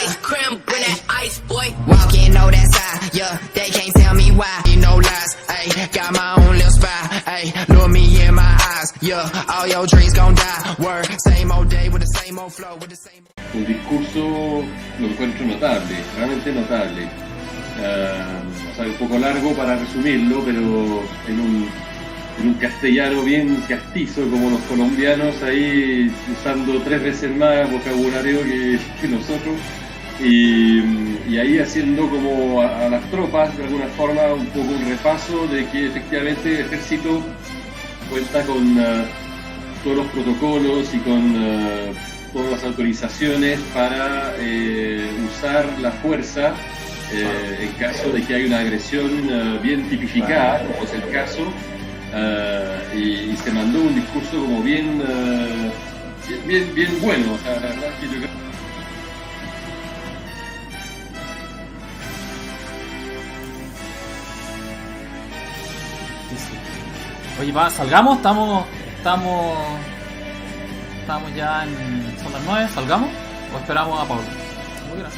ice cream, bring that ice, boy. Walking, know that side, yeah, they can't tell me why. You know lies, ayy, got my own little spy, ayy, look me in my eyes, yeah, all your dreams gon' die. Word, same old day with the same old flow, with the same. Un discurso lo encuentro notable, realmente notable. O sea, un poco largo para resumirlo, pero en un castellano bien castizo como los colombianos, ahí usando 3 veces más vocabulario que nosotros, y ahí haciendo como a las tropas de alguna forma un poco un repaso de que efectivamente el ejército cuenta con todos los protocolos y con todas las autorizaciones para usar la fuerza en caso de que haya una agresión bien tipificada, como es el caso. Y se mandó un discurso como bien bueno, o sea, la verdad es que yo creo. Oye, salgamos, estamos ya son las 9, ¿salgamos? ¿O esperamos a Pablo? Como quieras.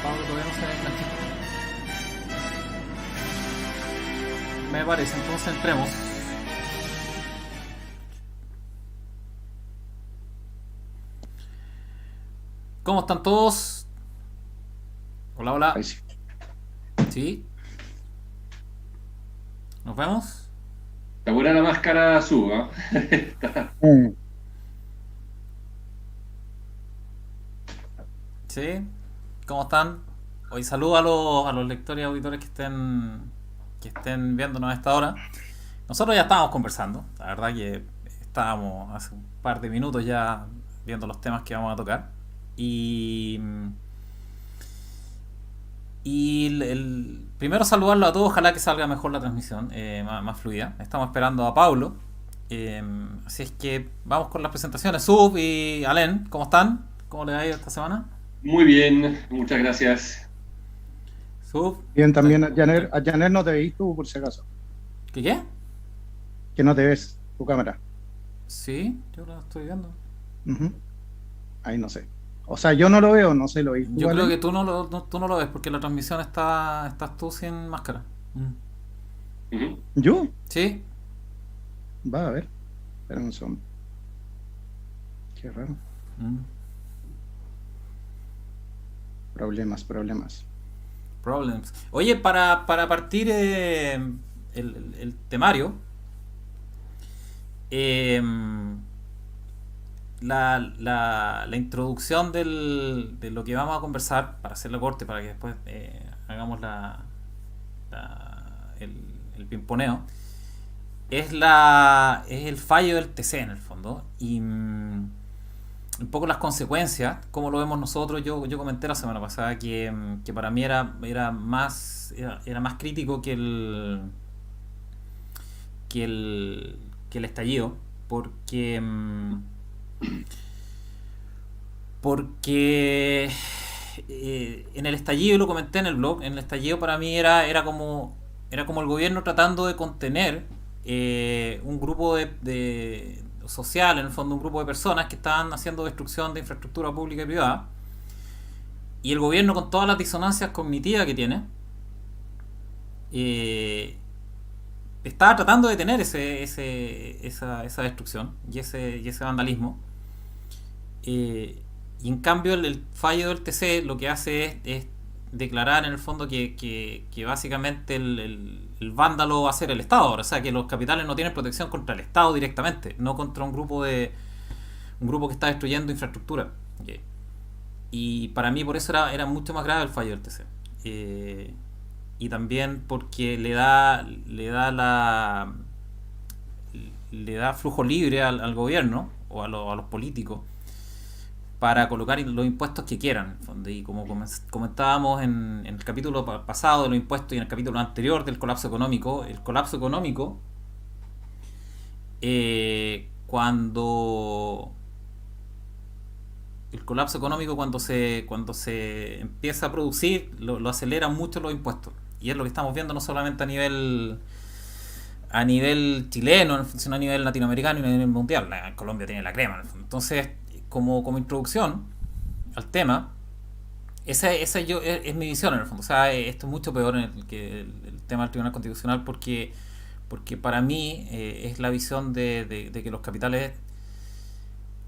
Pablo todavía no se engancha. Me parece, entonces entremos. ¿Cómo están todos? Hola, hola. Ahí sí. ¿Sí? ¿Nos vemos? Está buena la máscara azul, ¿eh? ¿Sí? ¿Cómo están? Hoy saludo a los lectores y auditores que estén viéndonos a esta hora. Nosotros ya estábamos conversando, la verdad que estábamos hace un par de minutos ya viendo los temas que vamos a tocar. Y primero saludarlo a todos, ojalá que salga mejor la transmisión, más fluida. Estamos esperando a Pablo. Así es que vamos con las presentaciones. Sub y Alen, ¿cómo están? ¿Cómo les ha ido esta semana? Muy bien, muchas gracias. Sub. Bien, también a Janer no te veis tú, por si acaso. ¿Qué? Que no te ves tu cámara. Sí, yo lo estoy viendo. Ahí no sé. O sea, yo no lo veo, no sé, lo veis tú. Yo creo ¿vale? que tú no lo ves porque la transmisión estás tú sin máscara. ¿Yo? Sí. Va a ver. Espera un segundo. Qué raro. Problemas. Oye, para partir el temario, la introducción de lo que vamos a conversar, para hacerlo corte, para que después hagamos el pimponeo, es el fallo del TC en el fondo, y un poco las consecuencias, cómo lo vemos nosotros. Yo comenté la semana pasada que para mí era más crítico que el estallido, porque en el estallido, lo comenté en el blog, en el estallido para mí era como el gobierno tratando de contener un grupo de social, en el fondo un grupo de personas que estaban haciendo destrucción de infraestructura pública y privada, y el gobierno, con todas las disonancias cognitivas que tiene, estaba tratando de detener esa destrucción y ese vandalismo. Y en cambio el fallo del TC lo que hace es declarar en el fondo que básicamente el vándalo va a ser el Estado ahora. O sea, que los capitales no tienen protección contra el Estado directamente, no contra un grupo que está destruyendo infraestructura. Okay. Y para mí por eso era mucho más grave el fallo del TC. Y también porque le da flujo libre al gobierno o a los políticos para colocar los impuestos que quieran. Y como comentábamos en el capítulo pasado de los impuestos y en el capítulo anterior del colapso económico, cuando se empieza a producir, lo acelera mucho los impuestos. Y es lo que estamos viendo no solamente a nivel chileno, sino a nivel latinoamericano y a nivel mundial. Colombia tiene la crema. Entonces, como introducción, al tema, esa es mi visión en el fondo. O sea, esto es mucho peor en que el tema del Tribunal Constitucional porque para mí es la visión de que los capitales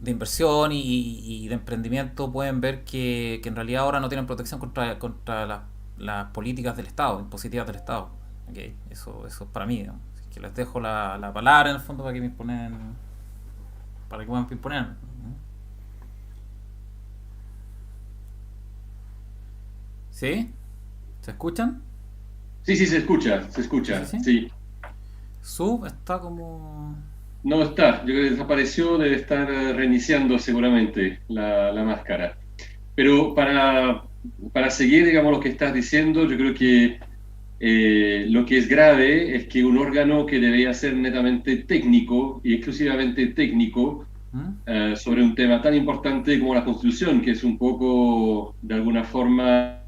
de inversión y de emprendimiento pueden ver que en realidad ahora no tienen protección contra las políticas del Estado, impositivas del Estado. ¿Okay? Eso es para mí, ¿no? Así que les dejo la palabra en el fondo para que puedan imponer. ¿Sí? ¿Se escuchan? Sí, sí, se escucha, se escucha, ¿Sí? sí. Sub está como... No está, yo creo que desapareció, debe estar reiniciando seguramente la máscara. Pero para seguir, digamos, lo que estás diciendo, yo creo que lo que es grave es que un órgano que debería ser netamente técnico y exclusivamente técnico ¿Mm? sobre un tema tan importante como la Constitución, que es un poco, de alguna forma,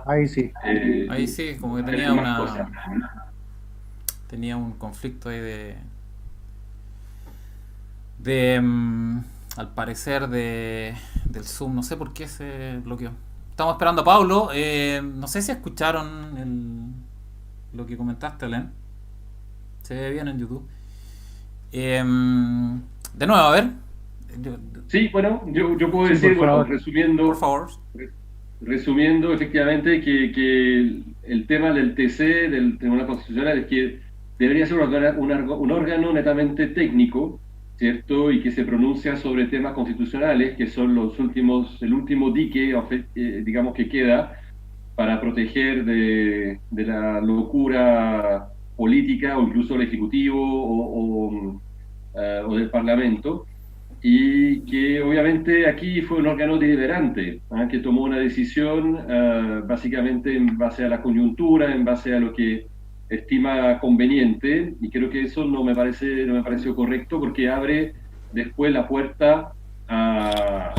Ahí sí. Ahí sí, como que ver más cosas. tenía un conflicto ahí de al parecer del Zoom, no sé por qué se bloqueó. Estamos esperando a Pablo. No sé si escucharon lo que comentaste, Len. Se ve bien en YouTube. De nuevo, a ver. Yo- Sí, bueno, yo puedo Sí, decir, por bueno, favor. por favor. resumiendo efectivamente que el tema del TC, del Tribunal Constitucional, es que debería ser un órgano netamente técnico, ¿cierto? Y que se pronuncia sobre temas constitucionales, que son el último dique, digamos, que queda para proteger de la locura política o incluso del Ejecutivo o del Parlamento, y que obviamente aquí fue un órgano deliberante, que tomó una decisión básicamente en base a la coyuntura, en base a lo que estima conveniente, y creo que eso no me pareció correcto porque abre después la puerta a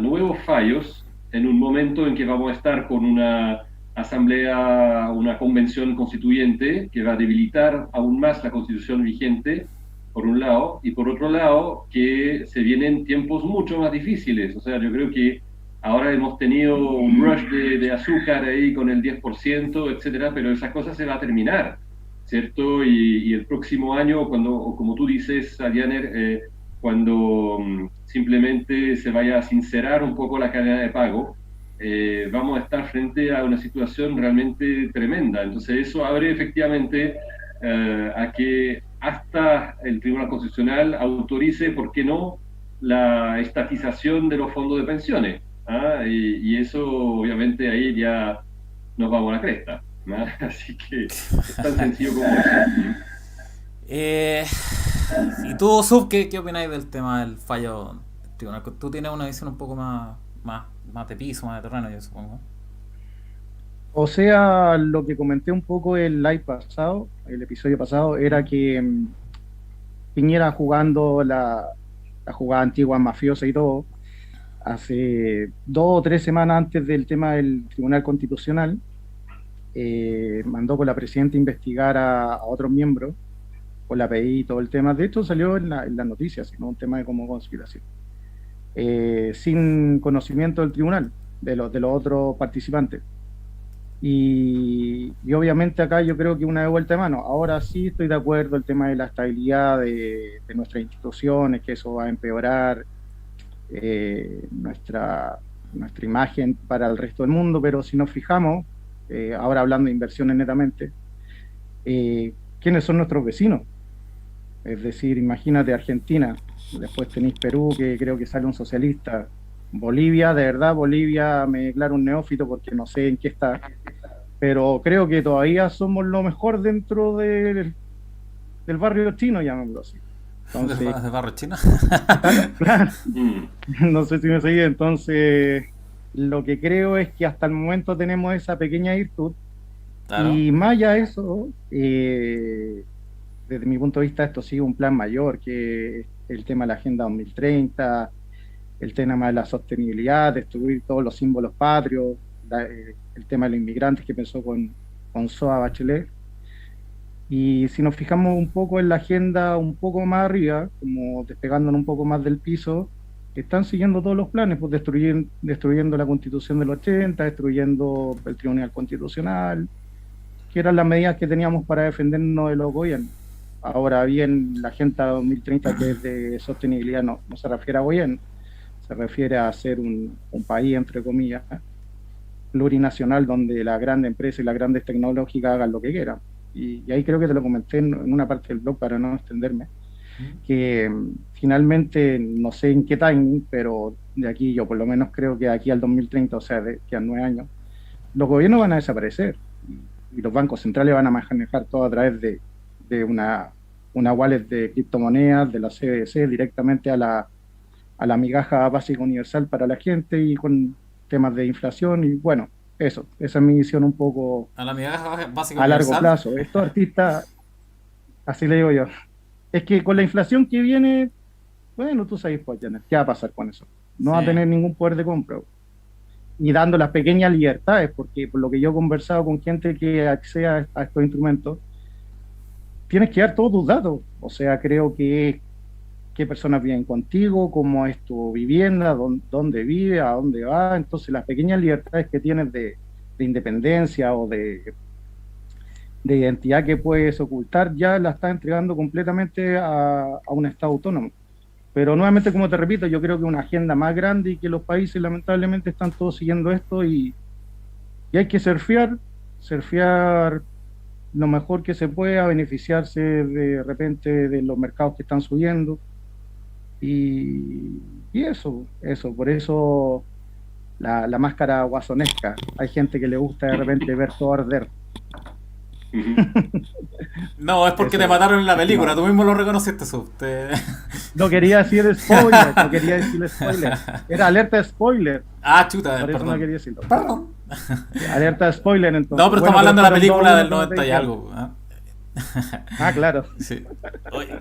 nuevos fallos en un momento en que vamos a estar con una asamblea, una convención constituyente que va a debilitar aún más la constitución vigente, por un lado, y por otro lado, que se vienen tiempos mucho más difíciles. O sea, yo creo que ahora hemos tenido un rush de azúcar ahí con el 10%, etcétera, pero esa cosa se va a terminar, ¿cierto? Y el próximo año, como tú dices, Adianer, cuando simplemente se vaya a sincerar un poco la cadena de pago, vamos a estar frente a una situación realmente tremenda. Entonces, eso abre efectivamente a que hasta el Tribunal Constitucional autorice, ¿por qué no?, la estatización de los fondos de pensiones. Y eso, obviamente, ahí ya nos vamos a la cresta. Así que es tan sencillo como eso. Eh, ¿Y tú, Sub, qué opináis del tema del fallo del tribunal? Tú tienes una visión un poco más de piso, más de terreno, yo supongo. O sea, lo que comenté un poco el live pasado, el episodio pasado, era que Piñera jugando la jugada antigua mafiosa y todo, hace 2 o 3 semanas antes del tema del Tribunal Constitucional, mandó con la presidenta investigar a otros miembros, con la PI y todo el tema. De hecho, salió en las noticias, ¿no? Un tema de como conspiración. Sin conocimiento del tribunal, de los otros participantes. Y obviamente acá yo creo que una de vuelta de mano. Ahora sí estoy de acuerdo el tema de la estabilidad de nuestras instituciones, que eso va a empeorar nuestra imagen para el resto del mundo, pero si nos fijamos, ahora hablando de inversiones netamente, ¿quiénes son nuestros vecinos? Es decir, imagínate Argentina, después tenéis Perú, que creo que sale un socialista, Bolivia, de verdad, Bolivia me declaro un neófito porque no sé en qué está, pero creo que todavía somos lo mejor dentro del barrio chino, llamémoslo así. Entonces, ¿De barro chino? claro, claro, Mm. no sé si me seguí, entonces lo que creo es que hasta el momento tenemos esa pequeña virtud Claro. y más allá de eso, desde mi punto de vista esto sigue un plan mayor, que es el tema de la Agenda 2030, el tema de la sostenibilidad, destruir todos los símbolos patrios, el tema de los inmigrantes que pensó con SOA Bachelet. Y si nos fijamos un poco en la agenda un poco más arriba, como despegándonos un poco más del piso, están siguiendo todos los planes, pues destruyendo la Constitución del 80, destruyendo el Tribunal Constitucional, que eran las medidas que teníamos para defendernos de los gobiernos. Ahora bien, la Agenda 2030, que es de sostenibilidad, no se refiere a gobierno, se refiere a ser un país, entre comillas, plurinacional, donde las grandes empresas y las grandes tecnológicas hagan lo que quieran. Y ahí creo que te lo comenté en una parte del blog para no extenderme, que finalmente, no sé en qué timing, pero de aquí yo por lo menos creo que de aquí al 2030, o sea, que a 9 años, los gobiernos van a desaparecer y los bancos centrales van a manejar todo a través de una wallet de criptomonedas, de la CBDC, directamente a la migaja básica universal para la gente y con temas de inflación y bueno, eso, esa es mi visión un poco A la migaja básica a largo universal. plazo. Estos artistas, así le digo yo, es que con la inflación que viene, bueno, tú sabes, pues, Janet, ¿qué va a pasar con eso? No va a Sí. tener ningún poder de compra. Y dando las pequeñas libertades, porque por lo que yo he conversado con gente que accede a estos instrumentos, tienes que dar todos tus datos. O sea, creo que qué personas viven contigo, cómo es tu vivienda, dónde vive, a dónde va. Entonces, las pequeñas libertades que tienes de independencia o de identidad que puedes ocultar, ya la estás entregando completamente a un Estado autónomo. Pero nuevamente, como te repito, yo creo que una agenda más grande y que los países lamentablemente están todos siguiendo esto y hay que surfear lo mejor que se pueda, beneficiarse de repente de los mercados que están subiendo y eso, por eso la máscara guasonesca. Hay gente que le gusta de repente ver todo arder. Ujú. No, es porque Eso, te mataron en la película, estimado. tú mismo lo reconociste, No quería decir spoiler, no quería decir spoiler. Era alerta de spoiler, Ah, chuta, por eso no perdón. quería decirlo. Perdón. Alerta de spoiler, No, entonces. pero Bueno, estamos hablando de la fueron 2 película del minutos, no te 90 y dije. algo. ¿Ah? Ah, claro. Sí. Oye,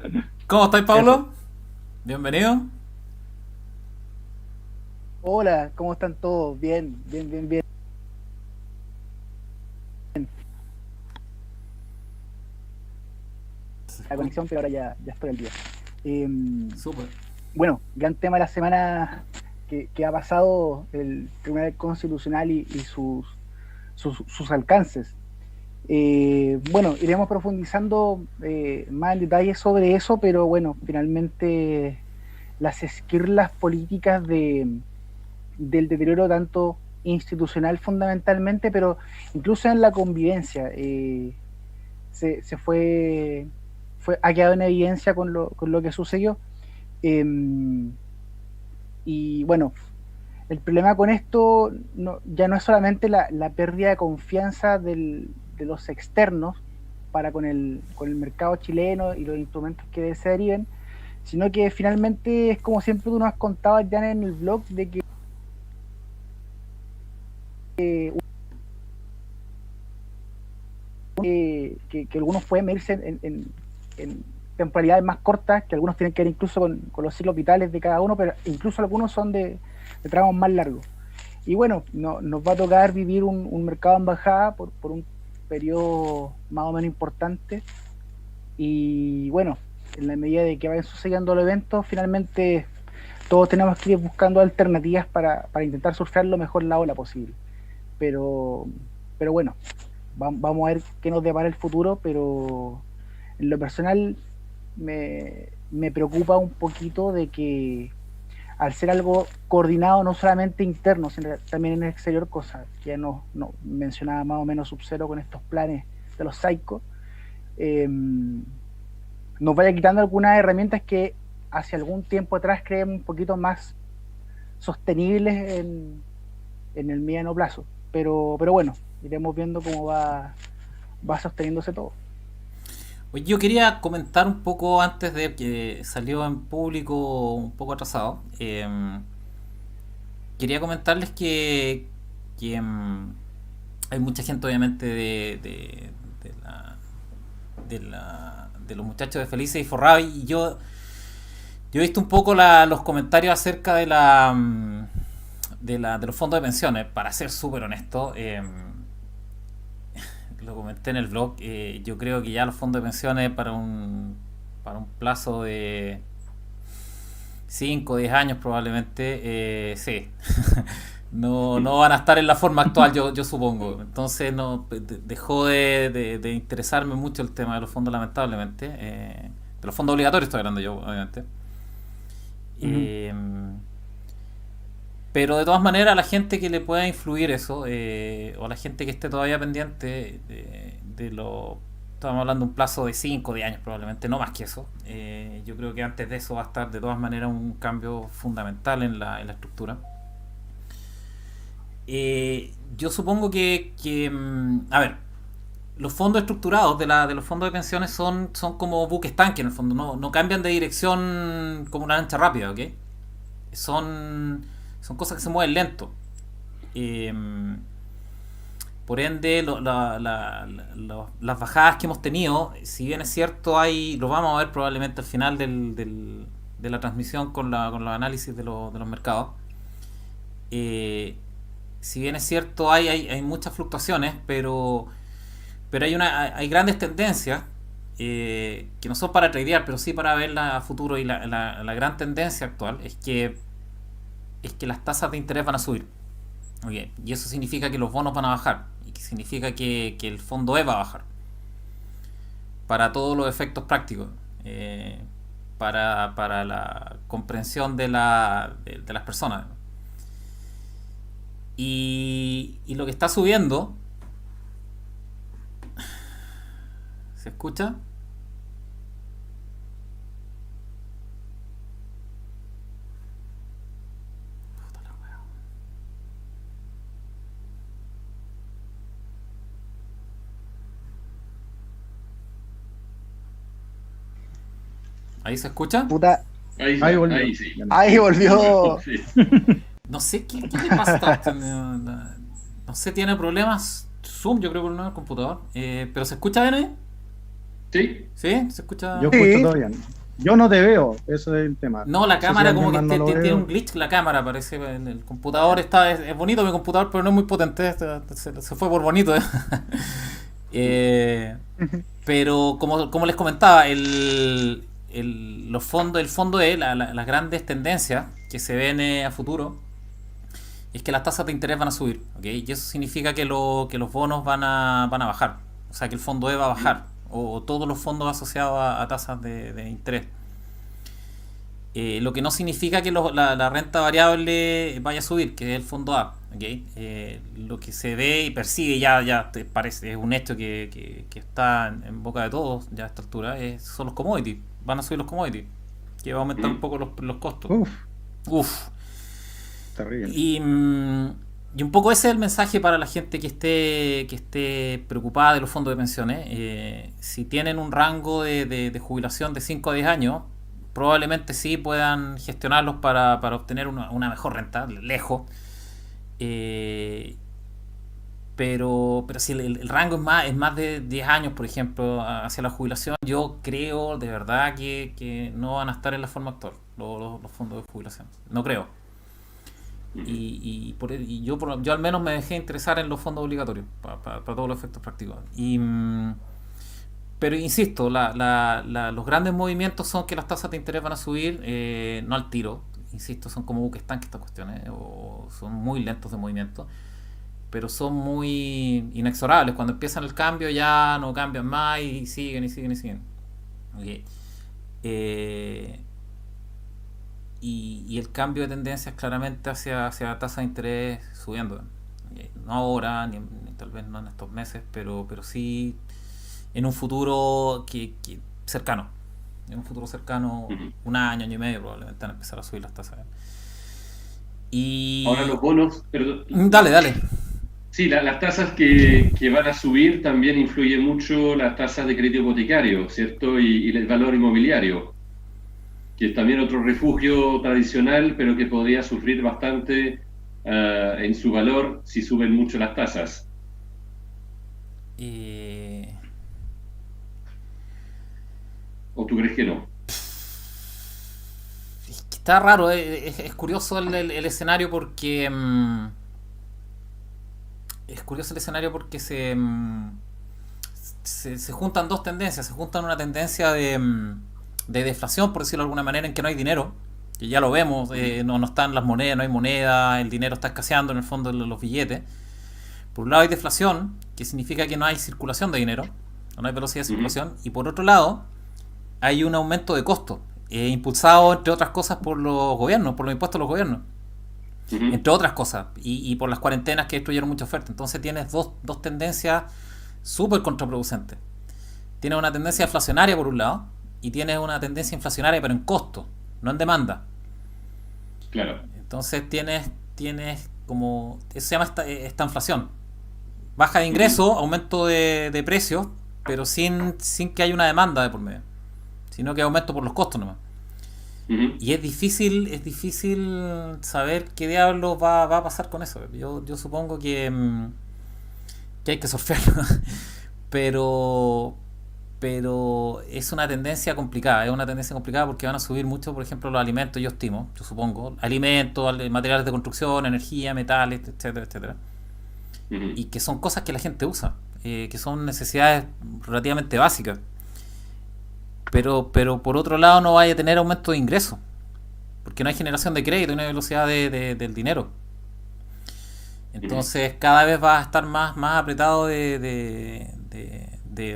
¿cómo estáis, Pablo? Bienvenido. Hola, ¿cómo están todos? Bien, bien, bien, bien. La conexión, pero ahora ya estoy al día. Eh, Súper. bueno, gran tema de la semana que ha pasado el Tribunal Constitucional y sus alcances. Bueno, iremos profundizando más en detalle sobre eso, pero bueno, finalmente las esquirlas políticas del deterioro tanto institucional fundamentalmente, pero incluso en la convivencia se ha quedado en evidencia con lo que sucedió. Y bueno, el problema con esto ya no es solamente la pérdida de confianza de los externos para con el mercado chileno y los instrumentos que se deriven, sino que finalmente es como siempre tú nos has contado ya en el blog de que algunos pueden medirse en temporalidades más cortas, que algunos tienen que ver incluso con los ciclos vitales de cada uno, pero incluso algunos son de tramos más largos. Y bueno, nos va a tocar vivir un mercado en bajada por un periodo más o menos importante. Y bueno, en la medida de que vayan sucediendo los eventos, finalmente todos tenemos que ir buscando alternativas para intentar surfear lo mejor la ola posible. Pero bueno, vamos a ver qué nos depara el futuro, pero en lo personal me preocupa un poquito de que al ser algo coordinado no solamente interno, sino también en el exterior, cosa que ya no mencionaba más o menos Sub-Zero con estos planes de los Psycho, nos vaya quitando algunas herramientas que hace algún tiempo atrás creemos un poquito más sostenibles en el mediano plazo. Pero bueno, iremos viendo cómo va sosteniéndose todo. Oye, yo quería comentar un poco antes de que salió en público un poco atrasado. Quería comentarles que hay mucha gente obviamente de los muchachos de Felices y Forrados, y yo he visto un poco los comentarios acerca de los fondos de pensiones. Para ser súper honesto, lo comenté en el blog, yo creo que ya los fondos de pensiones para un plazo de 5 o 10 años probablemente, sí, no van a estar en la forma actual, yo supongo. Entonces dejó de interesarme mucho el tema de los fondos, lamentablemente. De los fondos obligatorios estoy hablando yo, obviamente. Pero de todas maneras, la gente que le pueda influir eso, o la gente que esté todavía pendiente estamos hablando de un plazo de 5 o 10 años probablemente, no más que eso. Yo creo que antes de eso va a estar de todas maneras un cambio fundamental en la estructura. Yo supongo a ver, los fondos estructurados de los fondos de pensiones son como buques estanque en el fondo, no cambian de dirección como una lancha rápida, ¿ok? Son cosas que se mueven lento. Por ende, las bajadas que hemos tenido, si bien es cierto, lo vamos a ver probablemente al final de la transmisión con los análisis de los mercados. Si bien es cierto, hay muchas fluctuaciones, pero hay grandes tendencias que no son para tradear, pero sí para verla a futuro. Y la gran tendencia actual es que las tasas de interés van a subir. Okay. Y eso significa que los bonos van a bajar, y que significa que el fondo E va a bajar para todos los efectos prácticos, para la comprensión de las personas. Y lo que está subiendo, ¿se escucha? ¿Ahí se escucha? Puta, Ahí volvió. ahí sí. ahí volvió. Sí. No sé qué le pasa. No sé, tiene problemas Zoom, yo creo, por el computador. ¿Pero se escucha bien ahí? ¿Sí? ¿Sí? ¿Se escucha? Yo Sí. escucho todo bien. Yo no te veo, eso es el tema. No, la sé cámara si como que alguien más no lo tiene veo. un glitch, la cámara parece. El computador es bonito mi computador, pero no es muy potente. Se fue por bonito. Pero como les comentaba, el fondo E, las grandes tendencias que se ven a futuro, es que las tasas de interés van a subir, ¿okay? Y eso significa que los bonos van a bajar. O sea, que el fondo E va a bajar, o todos los fondos asociados a tasas de interés. Lo que no significa que la renta variable vaya a subir, que es el fondo A, ¿okay? Lo que se ve y percibe ya te parece, es un hecho que está en boca de todos ya a esta altura, son los commodities. Van a subir los commodities, que va a aumentar un poco los costos. Uf. Terrible. Y un poco ese es el mensaje para la gente que esté preocupada de los fondos de pensiones. Si tienen un rango de jubilación de 5 a 10 años, probablemente sí puedan gestionarlos para obtener una mejor renta, lejos. Pero si el rango es más de 10 años, por ejemplo, hacia la jubilación, yo creo de verdad que no van a estar en la forma actual los fondos de jubilación. No creo. Y yo al menos me dejé interesar en los fondos obligatorios para todos los efectos prácticos. Pero insisto, los grandes movimientos son que las tasas de interés van a subir, no al tiro. Insisto, son como buques estanque estas cuestiones, o son muy lentos de movimiento, pero son muy inexorables. Cuando empiezan el cambio ya no cambian más y siguen y siguen y siguen. Okay. Y el cambio de tendencia es claramente hacia tasas de interés subiendo. Okay. No ahora, ni tal vez no en estos meses, pero sí en un futuro cercano. En un futuro cercano, un año y medio probablemente van a empezar a subir las tasas. Y... Ahora los bonos, perdón, Dale, dale. sí, las tasas que van a subir también influyen mucho las tasas de crédito hipotecario, ¿cierto? Y el valor inmobiliario, que es también otro refugio tradicional, pero que podría sufrir bastante en su valor si suben mucho las tasas. Eh, ¿O tú crees que no? es que está raro, es curioso el escenario porque... es curioso el escenario porque se juntan dos tendencias. Se juntan una tendencia de deflación, por decirlo de alguna manera, en que no hay dinero, que ya lo vemos, no están las monedas, no hay moneda, el dinero está escaseando en el fondo de los billetes. Por un lado hay deflación, que significa que no hay circulación de dinero, no hay velocidad de circulación, y por otro lado hay un aumento de costo, impulsado entre otras cosas por los gobiernos, por los impuestos de los gobiernos, entre otras cosas, y por las cuarentenas que destruyeron mucha oferta. Entonces tienes dos tendencias súper contraproducentes. Tienes una tendencia deflacionaria por un lado, y tienes una tendencia inflacionaria pero en costo, no en demanda. Claro. Entonces tienes como... Eso se llama esta inflación. Baja de ingresos, aumento de precios, pero sin que haya una demanda de por medio, sino que aumento por los costos nomás. Y es difícil saber qué diablos va a pasar con eso. Yo supongo que hay que surfearlo. pero es una tendencia complicada. Es una tendencia complicada porque van a subir mucho, por ejemplo, los alimentos, yo estimo, yo supongo. Alimentos, materiales de construcción, energía, metales, etcétera, etcétera. Y que son cosas que la gente usa, que son necesidades relativamente básicas. Pero por otro lado no vaya a tener aumento de ingresos, porque no hay generación de crédito y no hay velocidad del dinero. Entonces cada vez va a estar más apretado de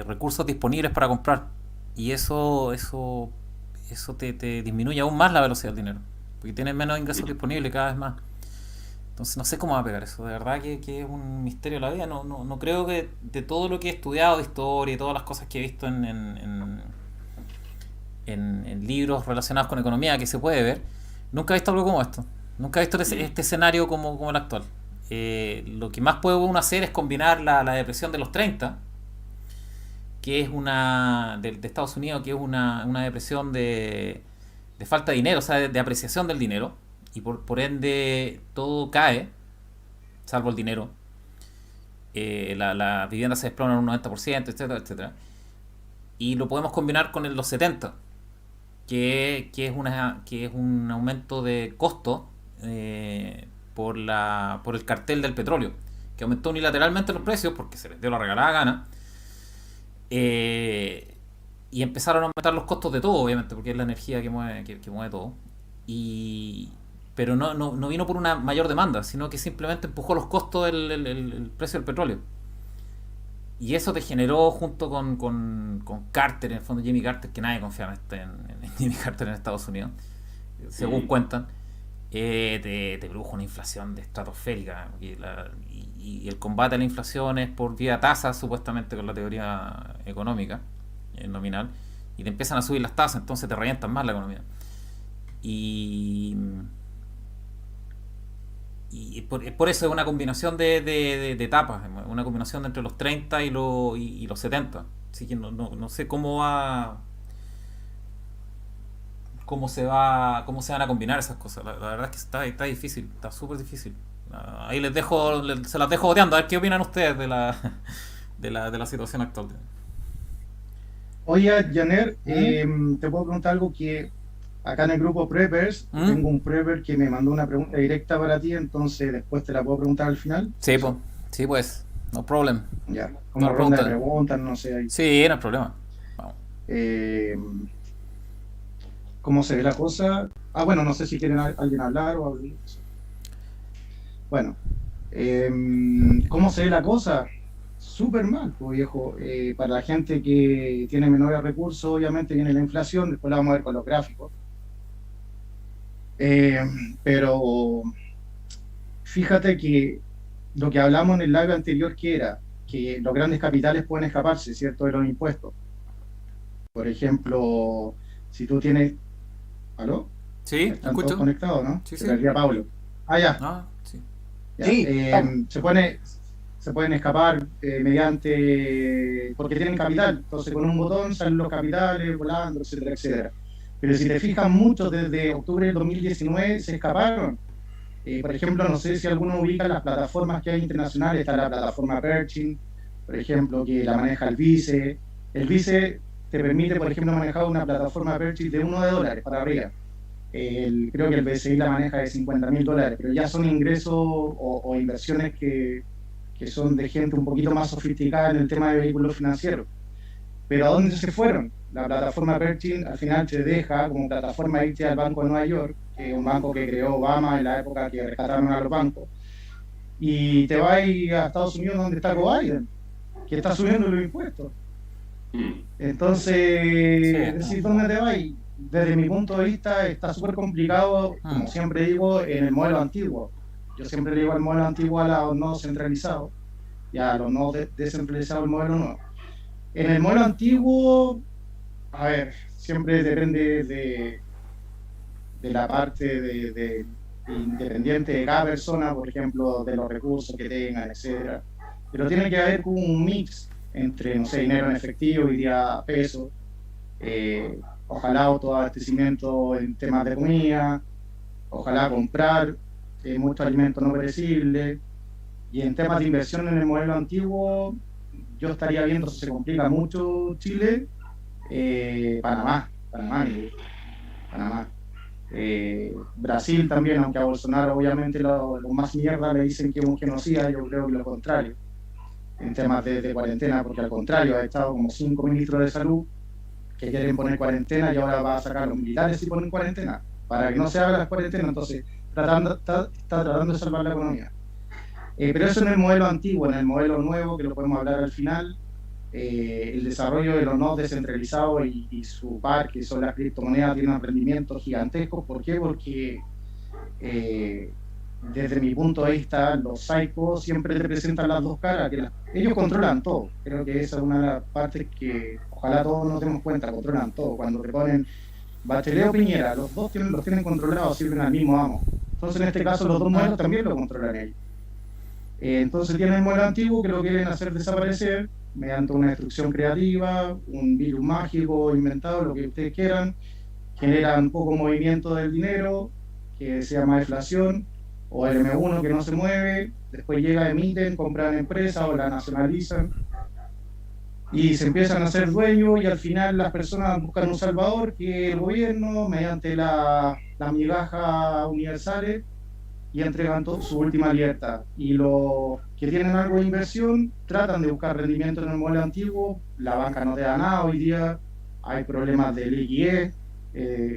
recursos disponibles para comprar, y eso te disminuye aún más la velocidad del dinero, porque tienes menos ingresos disponibles cada vez más. Entonces no sé cómo va a pegar eso, de verdad que es un misterio de la vida. No creo que, de todo lo que he estudiado de historia y todas las cosas que he visto en libros relacionados con economía que se puede ver, nunca he visto algo como esto. Nunca he visto este escenario como el actual. Lo que más puede uno hacer es combinar la depresión de los 30, que es una de Estados Unidos, que es una depresión de falta de dinero, o sea, de apreciación del dinero, y por ende todo cae, salvo el dinero. La vivienda se desploma en un 90%, etcétera, etcétera. Y lo podemos combinar con los 70, que es un aumento de costo por el cartel del petróleo, que aumentó unilateralmente los precios porque se les dio la regalada gana, y empezaron a aumentar los costos de todo, obviamente, porque es la energía que mueve todo. Pero no vino por una mayor demanda, sino que simplemente empujó los costos el precio del petróleo. Y eso te generó, junto con Carter, en el fondo Jimmy Carter, que nadie confía en Jimmy Carter en Estados Unidos, según cuentan, te produjo una inflación estratosférica. Y el combate a la inflación es por vía tasas, supuestamente, con la teoría económica nominal, y te empiezan a subir las tasas, entonces te revientan más la economía. Y por eso es una combinación de etapas, una combinación entre los 30 y los 70. Así que no sé cómo se van a combinar esas cosas. La verdad es que está difícil, está súper difícil. Ahí se las dejo boteando, a ver qué opinan ustedes de la situación actual. Oye, Janer, te puedo preguntar algo que acá en el grupo Preppers, tengo un Prepper que me mandó una pregunta directa para ti, entonces después te la puedo preguntar al final. Sí, pues, no problem. Ya, como ronda de preguntas, no sé. Ahí. Sí, no hay problema. Vamos. ¿Cómo se ve la cosa? Bueno, no sé si quieren alguien hablar o hablar. Bueno, ¿cómo se ve la cosa? Súper mal, pues, viejo. Para la gente que tiene menores recursos, obviamente viene la inflación, después la vamos a ver con los gráficos. Pero fíjate que lo que hablamos en el live anterior, que era que los grandes capitales pueden escaparse, ¿cierto?, de los impuestos. Por ejemplo, si tú tienes... ¿Aló? Sí, ¿Están escucho. todos conectados, no? Sí, Se sí. perdía Pablo. Ah, ya. ¿no? Sí. Ya, Sí, claro. se pueden escapar mediante, porque tienen capital, entonces con un botón salen los capitales volando, etcétera, etcétera. Pero si te fijas, muchos desde octubre del 2019 se escaparon. Por ejemplo, no sé si alguno ubica las plataformas que hay internacionales, está la plataforma Pershing, por ejemplo, que la maneja el Vice. El Vice te permite, por ejemplo, manejar una plataforma Pershing de $1 para arriba. Creo que el BCI la maneja de $50.000, pero ya son ingresos o inversiones que son de gente un poquito más sofisticada en el tema de vehículos financieros. Pero ¿a dónde se fueron? La plataforma Pershing al final te deja como plataforma irte al Banco de Nueva York, que es un banco que creó Obama en la época que rescataron a los bancos, y te vas a ir a Estados Unidos donde está Joe Biden, que está subiendo los impuestos. Entonces, es decir, ¿dónde te vas? Y desde mi punto de vista está súper complicado, como siempre digo, en el modelo antiguo. Yo siempre le digo al modelo antiguo a los nodos centralizados y a los nodos descentralizados el modelo nuevo. En el modelo antiguo, a ver, siempre depende de la parte de independiente de cada persona, por ejemplo, de los recursos que tengan, etcétera. Pero tiene que haber como un mix entre, no sé, dinero en efectivo y día peso, ojalá autoabastecimiento en temas de comida, ojalá comprar muchos alimentos no perecibles, y en temas de inversión en el modelo antiguo, yo estaría viendo si se complica mucho Chile, Panamá. Brasil también, aunque a Bolsonaro obviamente los más mierda le dicen que es un genocida, yo creo que lo contrario en temas de cuarentena, porque al contrario ha estado como 5 ministros de salud que quieren poner cuarentena y ahora va a sacar a los militares y ponen cuarentena para que no se haga la cuarentena, entonces está tratando de salvar la economía. Pero eso en el modelo antiguo. En el modelo nuevo, que lo podemos hablar al final, el desarrollo de los nodos descentralizados y su par, que son las criptomonedas, tiene un rendimiento gigantesco. ¿Por qué? Porque desde mi punto de vista, los psychos siempre representan las dos caras, que ellos controlan todo. Creo que esa es una de las partes que ojalá todos nos demos cuenta, controlan todo. Cuando te ponen Bachelet o Piñera, los dos los tienen controlados, sirven al mismo amo. Entonces, en este caso, los dos modelos también lo controlan ellos. Entonces tienen el modelo antiguo que lo quieren hacer desaparecer mediante una destrucción creativa, un virus mágico inventado, lo que ustedes quieran, generan poco movimiento del dinero, que se llama deflación, o el M1 que no se mueve, después llega, emiten, compran empresas o la nacionalizan, y se empiezan a hacer dueños, y al final las personas buscan un salvador, que es el gobierno, mediante las migajas universales, y entregan su última libertad. Y los que tienen algo de inversión tratan de buscar rendimiento en el modelo antiguo. La banca no te da nada hoy día, hay problemas de liquidez.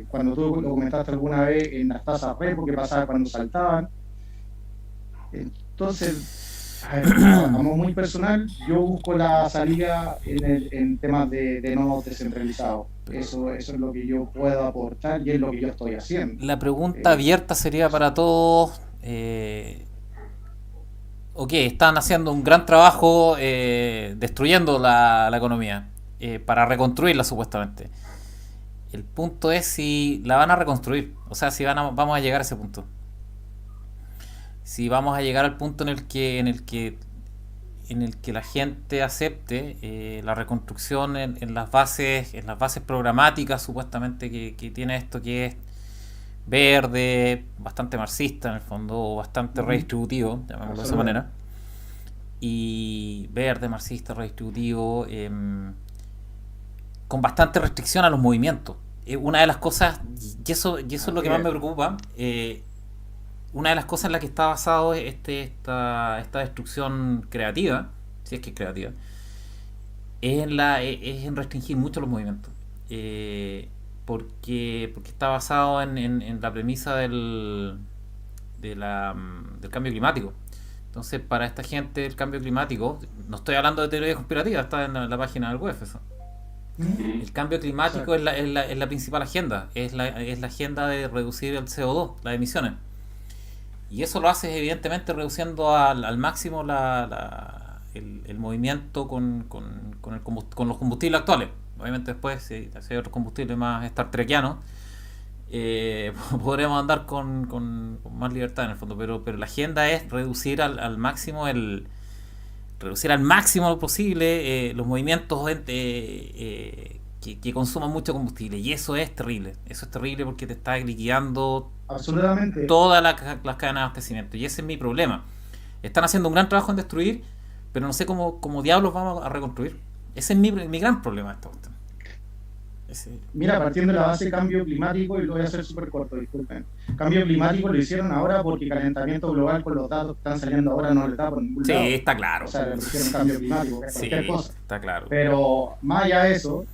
Cuando tú lo comentaste alguna vez en las tasas repo, ¿qué pasaba cuando saltaban? Entonces, vamos muy personal, yo busco la salida en temas de nodos descentralizados. Eso es lo que yo puedo aportar y es lo que yo estoy haciendo. La pregunta abierta sería para todos. Ok, están haciendo un gran trabajo destruyendo la economía para reconstruirla supuestamente. El punto es si la van a reconstruir, o sea, si vamos a llegar a ese punto. Si vamos a llegar al punto en el que la gente acepte la reconstrucción en las bases programáticas supuestamente que tiene esto, que es verde, bastante marxista en el fondo, bastante redistributivo, llamémoslo de esa manera, y verde, marxista, redistributivo, con bastante restricción a los movimientos. Una de las cosas, y eso es lo que más me preocupa, una de las cosas en las que está basado esta destrucción creativa, si es que es creativa, es en restringir mucho los movimientos. Porque está basado en la premisa del cambio climático. Entonces, para esta gente, el cambio climático, no estoy hablando de teoría conspirativa, está en la página del web eso. El cambio climático es la principal agenda, es la agenda de reducir el CO2, las emisiones. Y eso lo haces evidentemente reduciendo al máximo el movimiento con los combustibles actuales. Obviamente después, si hay otros combustibles más star trekianos, podremos andar con más libertad en el fondo, pero la agenda es reducir al máximo reducir al máximo posible los movimientos que consuman mucho combustible, y eso es terrible porque te está liquidando Absolutamente. todas las cadenas de abastecimiento, y ese es mi problema. Están haciendo un gran trabajo en destruir, pero no sé cómo diablos vamos a reconstruir. Ese es mi gran problema de esta cuestión. Mira, partiendo de la base de cambio climático, y lo voy a hacer súper corto, disculpen. Cambio climático lo hicieron ahora porque calentamiento global, con los datos que están saliendo ahora, no le da por ningún Sí, lado. está claro. O sea, le pusieron cambio climático, que es cualquier cosa. Está claro. Pero más allá de eso,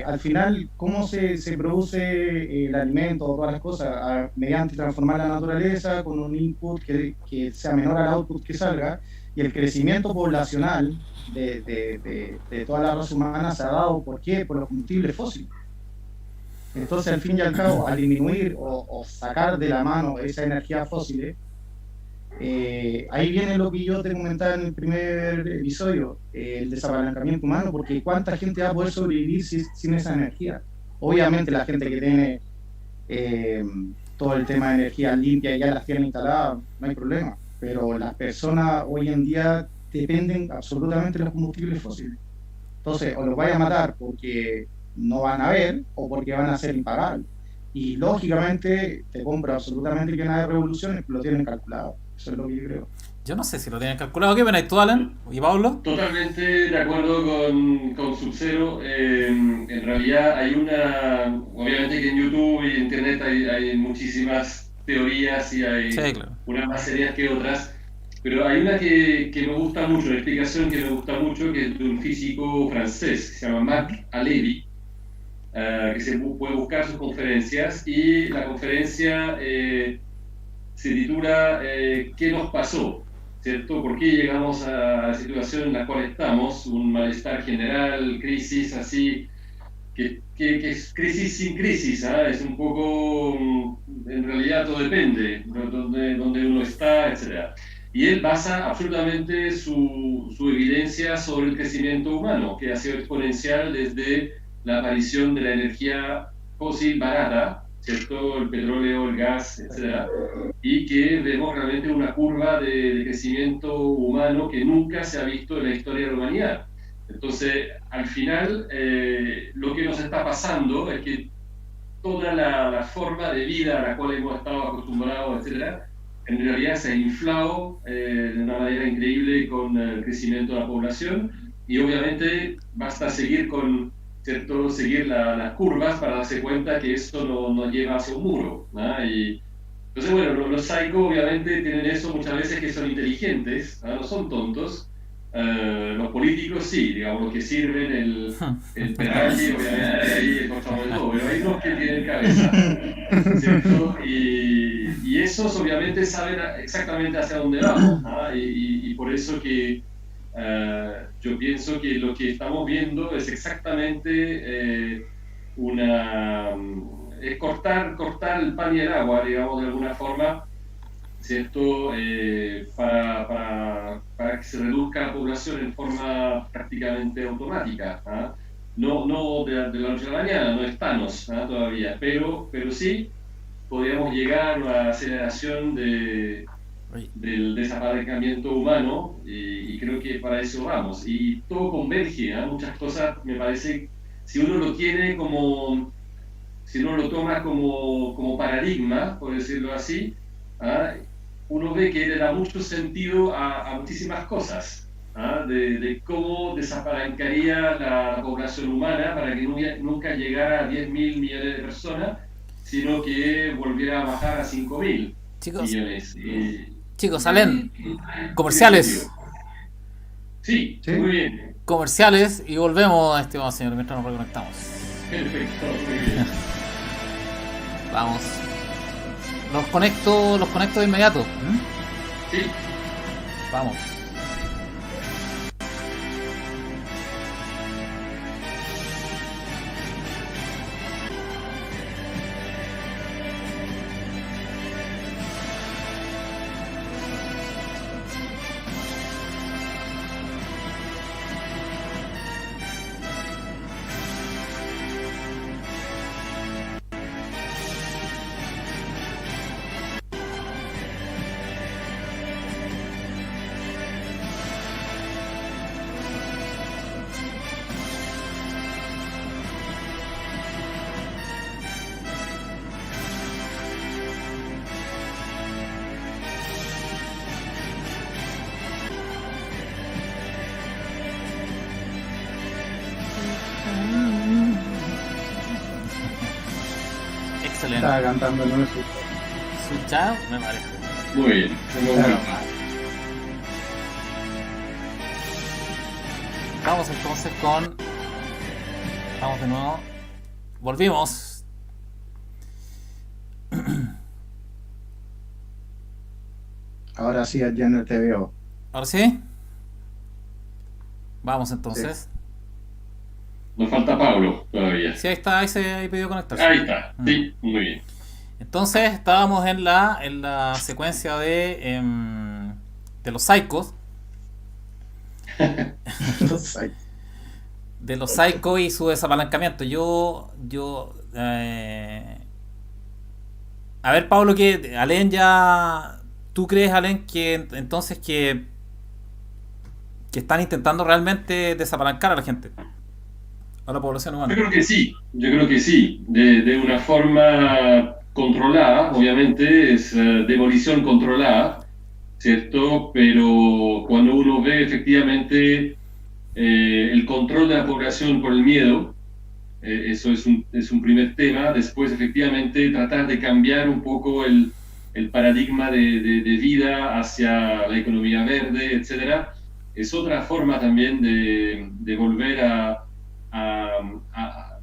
al final, ¿cómo se produce el alimento o todas las cosas? Mediante transformar la naturaleza con un input que sea menor al output que salga, y el crecimiento poblacional de toda la raza humana se ha dado, ¿por qué? Por los combustibles fósiles. Entonces, al fin y al cabo, al disminuir o sacar de la mano esa energía fósil, ahí viene lo que yo te comentaba en el primer episodio, el desabalancamiento humano, porque ¿cuánta gente va a poder sobrevivir sin esa energía? Obviamente la gente que tiene todo el tema de energía limpia ya las tiene instaladas, no hay problema, pero las personas hoy en día dependen absolutamente de los combustibles fósiles. Entonces, o los vaya a matar porque no van a ver o porque van a ser impagables. Y lógicamente te compro absolutamente que nada de revoluciones, pero lo tienen calculado. Eso es lo que yo creo. Yo no sé si lo tienen calculado. ¿Qué opinas tú, Alan? ¿Y Pablo? Totalmente de acuerdo con Sub-Zero. En realidad hay obviamente que en YouTube y en Internet hay muchísimas teorías y hay unas más serias que otras, pero hay una que me gusta mucho, una explicación que me gusta mucho, que es de un físico francés que se llama Marc Alevi, que se puede buscar sus conferencias, y la conferencia se titula ¿Qué nos pasó? ¿Cierto? ¿Por qué llegamos a la situación en la cual estamos? Un malestar general, crisis así, que es crisis sin crisis, ¿eh? Es un poco, en realidad todo depende de dónde uno está, etc. Y él basa absolutamente su evidencia sobre el crecimiento humano, que ha sido exponencial desde la aparición de la energía fósil barata, ¿cierto? El petróleo, el gas, etc. Y que vemos realmente una curva de crecimiento humano que nunca se ha visto en la historia de la humanidad. Entonces, al final, lo que nos está pasando es que toda la forma de vida a la cual hemos estado acostumbrados, etc., en realidad se ha inflado de una manera increíble con el crecimiento de la población, y obviamente basta seguir seguir las curvas para darse cuenta que esto nos lleva hacia un muro, ¿no? Y entonces, bueno, los psychos obviamente tienen eso muchas veces, que son inteligentes, ¿no? No son tontos. Los políticos sí, digamos, los que sirven el pedaje, obviamente ahí encontramos de todo, pero hay unos que tienen cabeza, ¿cierto? Y esos obviamente saben exactamente hacia dónde vamos, ¿no? Y por eso que yo pienso que lo que estamos viendo es exactamente es cortar el pan y el agua, digamos, de alguna forma, ¿cierto? Para que se reduzca la población en forma prácticamente automática, ¿ah? No de la noche a la mañana, no estamos, ¿ah? Todavía, pero sí podríamos llegar a una aceleración del desapalancamiento humano, y creo que para eso vamos, y todo converge, ¿ah? Muchas cosas, me parece, si uno lo toma como paradigma, por decirlo así, ¿ah? Uno ve que le da mucho sentido a muchísimas cosas, ¿ah? De cómo desapalancaría la población humana para que nunca llegara a 10.000 millones de personas, sino que volviera a bajar a 5.000 millones. Chicos, salen comerciales. Sí, muy bien. Comerciales, y volvemos, estimado señor, mientras nos reconectamos. Perfecto, muy bien. Vamos. Los conecto de inmediato. Sí. Vamos. excelente. Estaba cantando en eso. Switch Out me parece. Muy bien. Tengo Claro. una- Vamos entonces con. Vamos de nuevo. Volvimos. Ahora sí, ya no te veo. Ahora sí. Vamos entonces. Nos falta Pablo todavía. Sí, ahí está, ahí pidió conectarse. Ahí está. Sí, muy bien. Entonces estábamos en la secuencia de los Psychos. De los Psychos y su desapalancamiento. A ver, Pablo, que Alén ya. ¿Tú crees, Alén, que entonces que están intentando realmente desapalancar a la gente? A la población Yo humana. creo que sí, de una forma controlada, obviamente, es demolición controlada, ¿cierto? Pero cuando uno ve efectivamente el control de la población por el miedo, eso es un primer tema. Después, efectivamente, tratar de cambiar un poco el paradigma de vida hacia la economía verde, etcétera, es otra forma también de volver a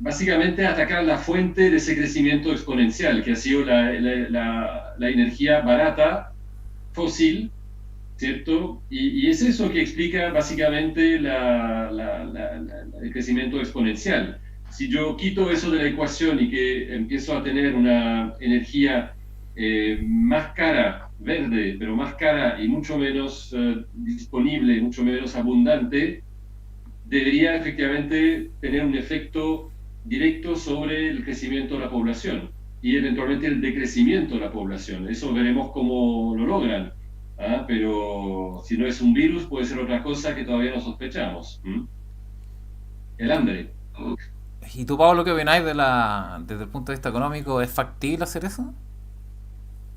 básicamente atacar la fuente de ese crecimiento exponencial, que ha sido la energía barata, fósil, ¿cierto? Y es eso que explica básicamente el crecimiento exponencial. Si yo quito eso de la ecuación y que empiezo a tener una energía más cara, verde, pero más cara y mucho menos disponible, mucho menos abundante, debería efectivamente tener un efecto directo sobre el crecimiento de la población y eventualmente el decrecimiento de la población. Eso veremos cómo lo logran. Pero si no es un virus, puede ser otra cosa que todavía no sospechamos. El hambre. ¿Y tú, Pablo, qué opináis desde el punto de vista económico? ¿Es factible hacer eso?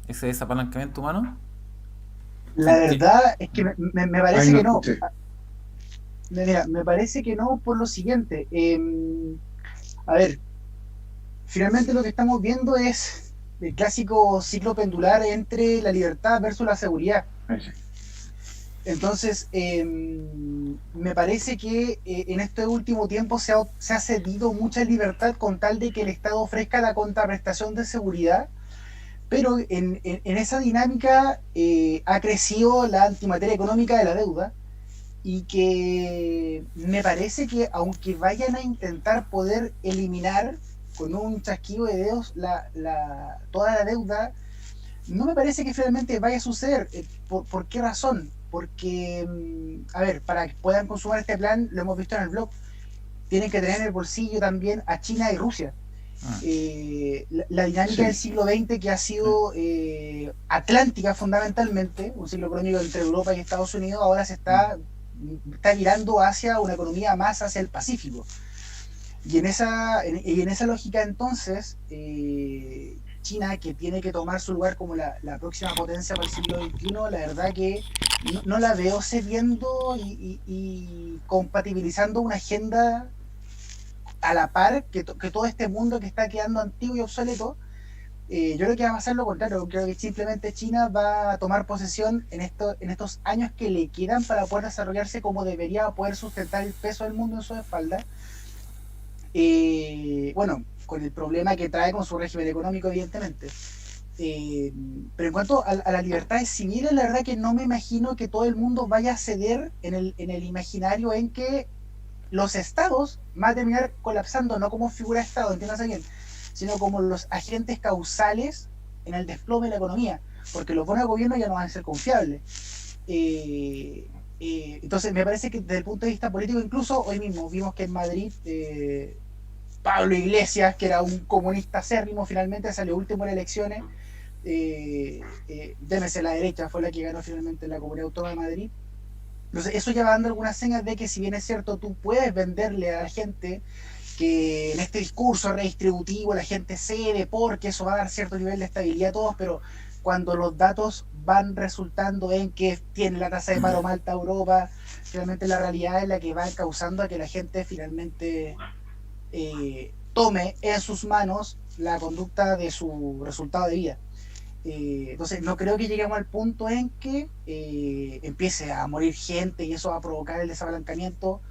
¿Ese desapalancamiento humano? La verdad es que me parece Ay, no que no. escuché. Mira, me parece que no por lo siguiente. A ver, finalmente lo que estamos viendo es el clásico ciclo pendular entre la libertad versus la seguridad. Ahí sí. Entonces, me parece que en este último tiempo se ha cedido mucha libertad con tal de que el Estado ofrezca la contraprestación de seguridad, pero en esa dinámica ha crecido la antimateria económica de la deuda, y que me parece que aunque vayan a intentar poder eliminar con un chasquido de dedos toda la deuda, no me parece que finalmente vaya a suceder. ¿Por qué razón? Porque, a ver, para que puedan consumar este plan, lo hemos visto en el blog, tienen que tener en el bolsillo también a China y Rusia. La dinámica Sí. del siglo XX, que ha sido atlántica fundamentalmente, un ciclo económico entre Europa y Estados Unidos, ahora se está virando hacia una economía más hacia el Pacífico. Y en esa lógica, entonces, China, que tiene que tomar su lugar como la próxima potencia para el siglo XXI, la verdad que no la veo cediendo y compatibilizando una agenda a la par que todo este mundo que está quedando antiguo y obsoleto. Yo creo que va a pasar lo contrario. Creo que simplemente China va a tomar posesión en estos años que le quedan para poder desarrollarse como debería, poder sustentar el peso del mundo en su espalda. Bueno, con el problema que trae con su régimen económico, evidentemente. Pero en cuanto a las libertades civiles, la verdad que no me imagino que todo el mundo vaya a ceder en el imaginario en que los estados van a terminar colapsando, no como figura de estado, entiéndase bien, sino como los agentes causales en el desplome de la economía, porque los bonos de gobierno ya no van a ser confiables. Entonces me parece que desde el punto de vista político, incluso hoy mismo vimos que en Madrid Pablo Iglesias, que era un comunista acérrimo, finalmente salió último en las elecciones. Démese, la derecha fue la que ganó finalmente en la Comunidad Autónoma de Madrid. Entonces eso ya va dando algunas señas de que, si bien es cierto, tú puedes venderle a la gente que en este discurso redistributivo la gente cede porque eso va a dar cierto nivel de estabilidad a todos, pero cuando los datos van resultando en que tiene la tasa de paro más alta Europa, finalmente la realidad es la que va causando a que la gente finalmente tome en sus manos la conducta de su resultado de vida. Entonces no creo que lleguemos al punto en que empiece a morir gente y eso va a provocar el desabalancamiento,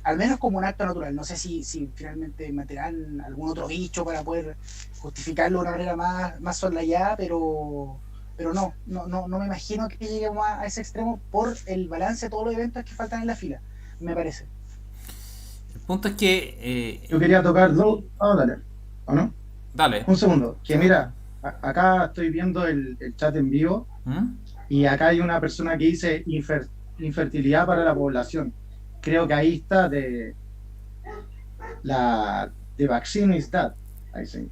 al menos como un acto natural. No sé si finalmente meterán algún otro bicho para poder justificarlo de una manera más soslayada, pero no me imagino que lleguemos a ese extremo por el balance de todos los eventos que faltan en la fila, me parece. El punto es que... Yo quería tocar dos. Dale. ¿O no? Dale. Un segundo. Que mira, acá estoy viendo el chat en vivo ¿Mm? y acá hay una persona que dice infertilidad para la población. Creo que ahí está de vaccine is that, I think.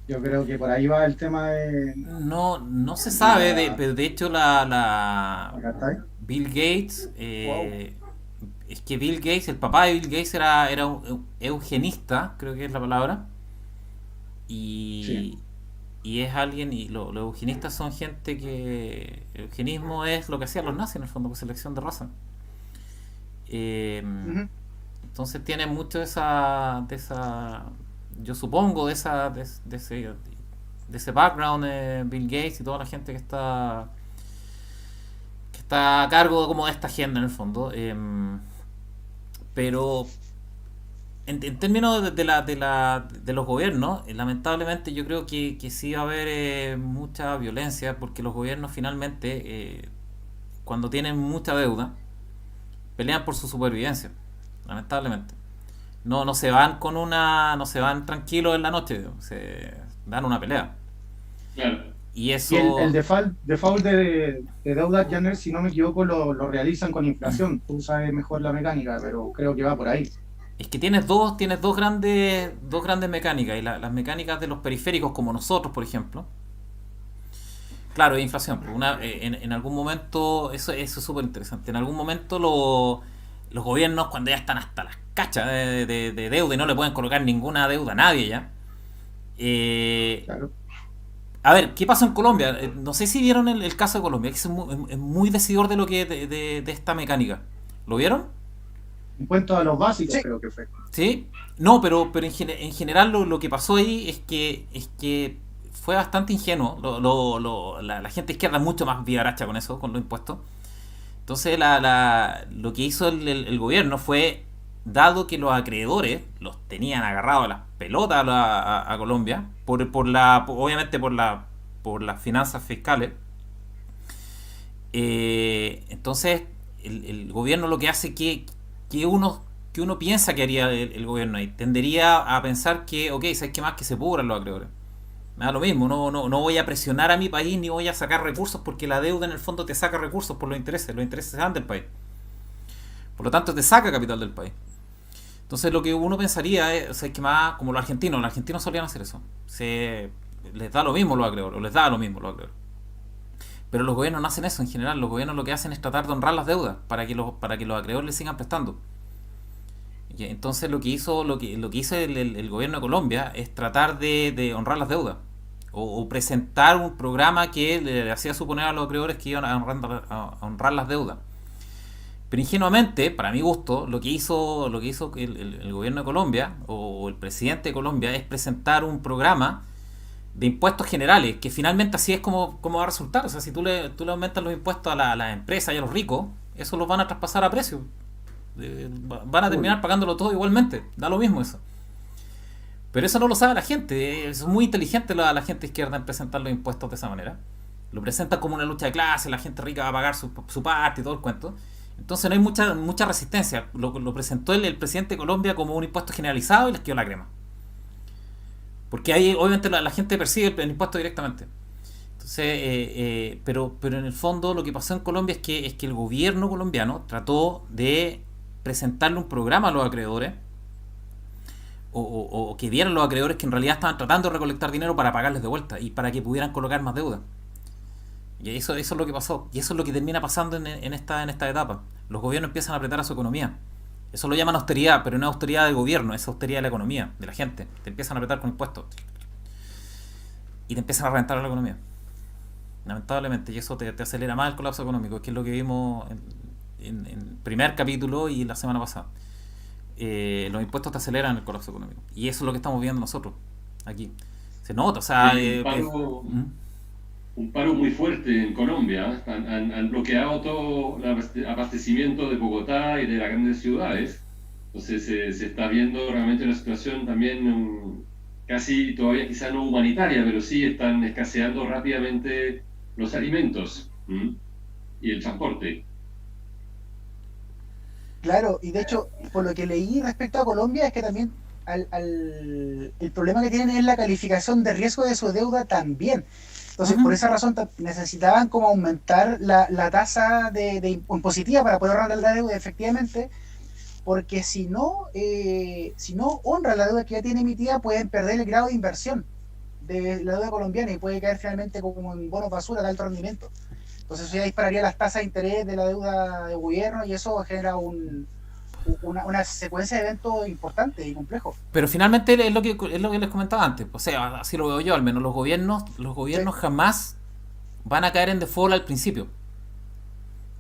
Yo creo que por ahí va el tema de... No se sabe, pero de hecho Acá está ahí. Bill Gates, es que Bill Gates, el papá de Bill Gates era un eugenista, creo que es la palabra, Sí. y es alguien, y los eugenistas son gente que... El eugenismo es lo que hacían los nazis en el fondo, por selección de raza. Ujú. Entonces tiene mucho de esa yo supongo, de ese background de Bill Gates y toda la gente que está a cargo como de esta agenda en el fondo. Pero en términos de los gobiernos, lamentablemente yo creo que sí va a haber mucha violencia porque los gobiernos finalmente, cuando tienen mucha deuda, pelean por su supervivencia, lamentablemente. No se van no se van tranquilos en la noche, se dan una pelea. Claro. Y Y eso, el default de deuda, Janner, si no me equivoco, lo realizan con inflación. Tú sabes mejor la mecánica, pero creo que va por ahí. es que tienes dos grandes mecánicas, y las mecánicas de los periféricos como nosotros, por ejemplo. Claro, es inflación. En algún momento, eso es súper interesante. En algún momento los gobiernos, cuando ya están hasta las cachas de deuda y no le pueden colocar ninguna deuda a nadie ya. Claro. A ver, ¿qué pasó en Colombia? No sé si vieron el caso de Colombia, que es muy decidor de lo que de esta mecánica. ¿Lo vieron? En cuanto a los básicos, Sí. creo que fue. ¿Sí? No, pero en general lo que pasó ahí es que fue bastante ingenuo. La gente izquierda es mucho más vivaracha con eso, con los impuestos. Entonces lo que hizo el gobierno fue, dado que los acreedores los tenían agarrados a las pelotas a Colombia, obviamente por las finanzas fiscales, entonces el gobierno lo que hace que uno piensa que haría el gobierno ahí, tendería a pensar que, ok, ¿sabes qué más? Que se pudran los acreedores. Me da lo mismo, no voy a presionar a mi país ni voy a sacar recursos porque la deuda en el fondo te saca recursos por los intereses se dan del país. Por lo tanto te saca capital del país. Entonces lo que uno pensaría es, o sea, que más como los argentinos solían hacer eso. Les da lo mismo los acreedores, o les da lo mismo los acreedores. Pero los gobiernos no hacen eso en general, los gobiernos lo que hacen es tratar de honrar las deudas para que los acreedores les sigan prestando. Y entonces lo que hizo el gobierno de Colombia es tratar de honrar las deudas o presentar un programa que le hacía suponer a los acreedores que iban a honrar las deudas. Pero ingenuamente, para mi gusto, lo que hizo el gobierno de Colombia o el presidente de Colombia es presentar un programa de impuestos generales, que finalmente así es como va a resultar. O sea, si tú le aumentas los impuestos a las empresas y a los ricos, eso los van a traspasar a precio. Van a terminar pagándolo todo igualmente, da lo mismo eso. Pero eso no lo sabe la gente, es muy inteligente la gente izquierda en presentar los impuestos de esa manera. Lo presentan como una lucha de clase, la gente rica va a pagar su parte y todo el cuento. Entonces no hay mucha resistencia. Lo presentó el presidente de Colombia como un impuesto generalizado y les quedó la crema. Porque ahí obviamente la gente percibe el impuesto directamente. Entonces, pero en el fondo lo que pasó en Colombia es que el gobierno colombiano trató de presentarle un programa a los acreedores o que vieran los acreedores que en realidad estaban tratando de recolectar dinero para pagarles de vuelta y para que pudieran colocar más deuda. Y eso es lo que pasó. Y eso es lo que termina pasando en esta etapa. Los gobiernos empiezan a apretar a su economía. Eso lo llaman austeridad, pero no es austeridad del gobierno, es austeridad de la economía, de la gente. Te empiezan a apretar con impuestos. Y te empiezan a reventar la economía. Lamentablemente. Y eso te acelera más el colapso económico, que es lo que vimos en el primer capítulo y la semana pasada. Los impuestos te aceleran el colapso económico. Y eso es lo que estamos viendo nosotros. aquí. Se nota, o sea, El paro, un paro muy fuerte en Colombia. Han bloqueado todo el abastecimiento de Bogotá y de las grandes ciudades. Entonces se está viendo realmente una situación también casi todavía quizá no humanitaria, pero sí están escaseando rápidamente los alimentos y el transporte. Claro, y de hecho, por lo que leí respecto a Colombia, es que también el problema que tienen es la calificación de riesgo de su deuda también. Entonces, por esa razón necesitaban como aumentar la tasa de impositiva para poder ahorrar la deuda efectivamente, porque si no honra la deuda que ya tiene emitida, pueden perder el grado de inversión de la deuda colombiana y puede caer finalmente como en bonos basura de alto rendimiento. Entonces eso ya dispararía las tasas de interés de la deuda de gobierno y eso genera una secuencia de eventos importantes y complejos. Pero finalmente es lo que les comentaba antes. O sea, así lo veo yo al menos. Los gobiernos Sí. jamás van a caer en default al principio.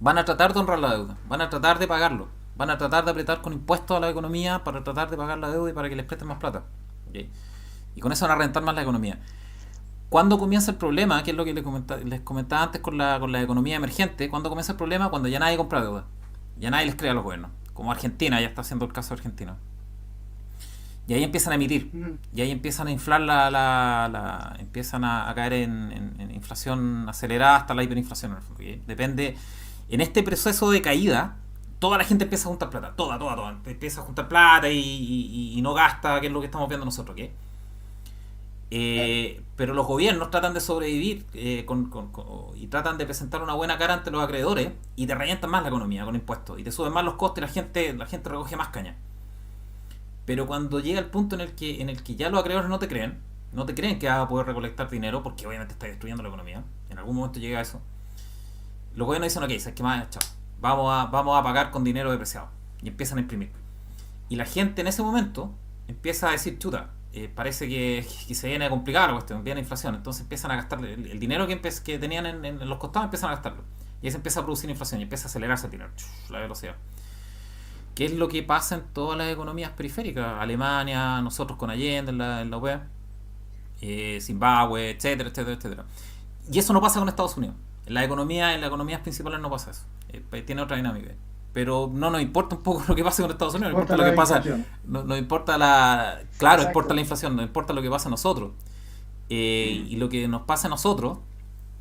Van a tratar de honrar la deuda. Van a tratar de pagarlo. Van a tratar de apretar con impuestos a la economía para tratar de pagar la deuda y para que les presten más plata. ¿Ok? Y con eso van a rentar más la economía. ¿Cuándo comienza el problema? Que es lo que les comentaba antes con la economía emergente. ¿Cuándo comienza el problema? Cuando ya nadie compra deuda. Ya nadie les cree a los gobiernos. Como Argentina, ya está haciendo el caso de Argentina. Y ahí empiezan a emitir. Y ahí empiezan a inflar empiezan a caer en inflación acelerada hasta la hiperinflación. En el fondo, ¿okay? Depende. En este proceso de caída, toda la gente empieza a juntar plata. Toda. Empieza a juntar plata y no gasta, que es lo que estamos viendo nosotros. ¿Okay? Pero los gobiernos tratan de sobrevivir y tratan de presentar una buena cara ante los acreedores y te revientan más la economía con impuestos y te suben más los costes y la gente recoge más caña. Pero cuando llega el punto en el que ya los acreedores no te creen que vas a poder recolectar dinero porque obviamente está destruyendo la economía, en algún momento llega eso, los gobiernos dicen ok, ¿sabes qué más? Chao, vamos a pagar con dinero depreciado y empiezan a imprimir. Y la gente en ese momento empieza a decir chuta, parece que se viene a complicar la cuestión, viene inflación, entonces empiezan a gastar el dinero que tenían en los costados, empiezan a gastarlo y ahí se empieza a producir inflación y empieza a acelerarse el dinero, la velocidad. ¿Qué es lo que pasa en todas las economías periféricas? Alemania, nosotros con Allende en la UE, Zimbabue, etcétera. Y eso no pasa con Estados Unidos. En las economías principales no pasa eso. Tiene otra dinámica. Pero no nos importa un poco lo que pasa con Estados Unidos, no importa lo que pasa. No importa claro, Exacto. importa la inflación, no importa lo que pasa a nosotros. Y lo que nos pasa a nosotros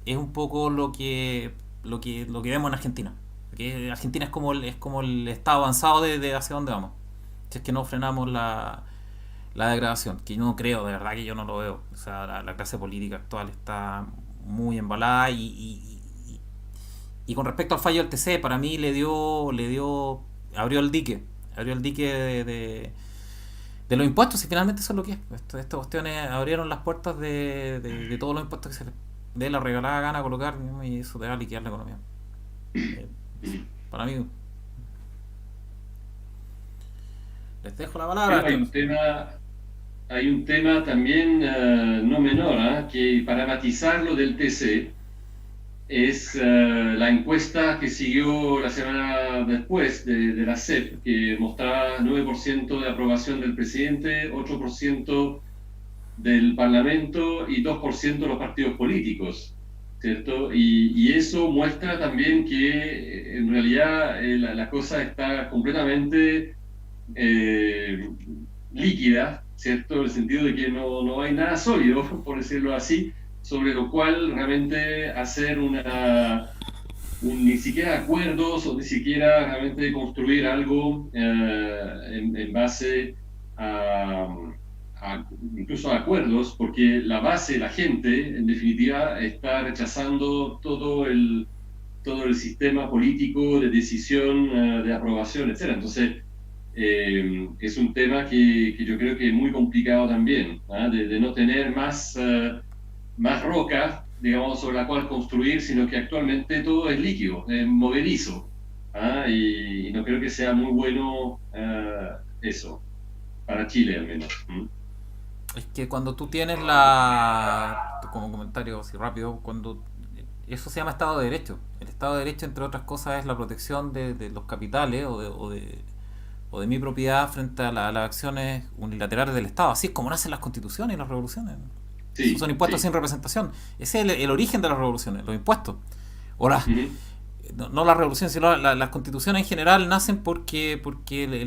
es un poco lo que vemos en Argentina. Porque Argentina es como el estado avanzado de hacia dónde vamos. Si es que no frenamos la degradación, que yo no creo, de verdad que yo no lo veo. O sea, la clase política actual está muy embalada y con respecto al fallo del TC, para mí abrió el dique de los impuestos y finalmente eso es lo que es. Estas cuestiones abrieron las puertas de todos los impuestos que se les dé la regalada gana colocar y eso te va a liquidar la economía. Para mí. Les dejo la palabra. Hay un tema también no menor, que para matizar lo del TC es la encuesta que siguió la semana después de la CEP, que mostraba 9% de aprobación del presidente, 8% del Parlamento y 2% de los partidos políticos, ¿cierto? Y eso muestra también que en realidad la cosa está completamente líquida, ¿cierto? En el sentido de que no hay nada sólido, por decirlo así, sobre lo cual realmente hacer ni siquiera acuerdos o ni siquiera realmente construir algo en base incluso a acuerdos, porque la base, la gente, en definitiva, está rechazando todo el sistema político de decisión, de aprobación, etc. Entonces, es un tema que yo creo que es muy complicado también, de no tener más roca, digamos, sobre la cual construir, sino que actualmente todo es líquido, es movedizo, y no creo que sea muy bueno eso, para Chile al menos. Es que cuando tú tienes como comentario así rápido, eso se llama Estado de Derecho. El Estado de Derecho, entre otras cosas, es la protección de los capitales o o de mi propiedad frente a las acciones unilaterales del Estado. Así es como nacen las constituciones y las revoluciones. Sí, Son impuestos sí. sin representación. Ese es el origen de las revoluciones, los impuestos. O Ujú, no las revoluciones, sino las constituciones en general nacen porque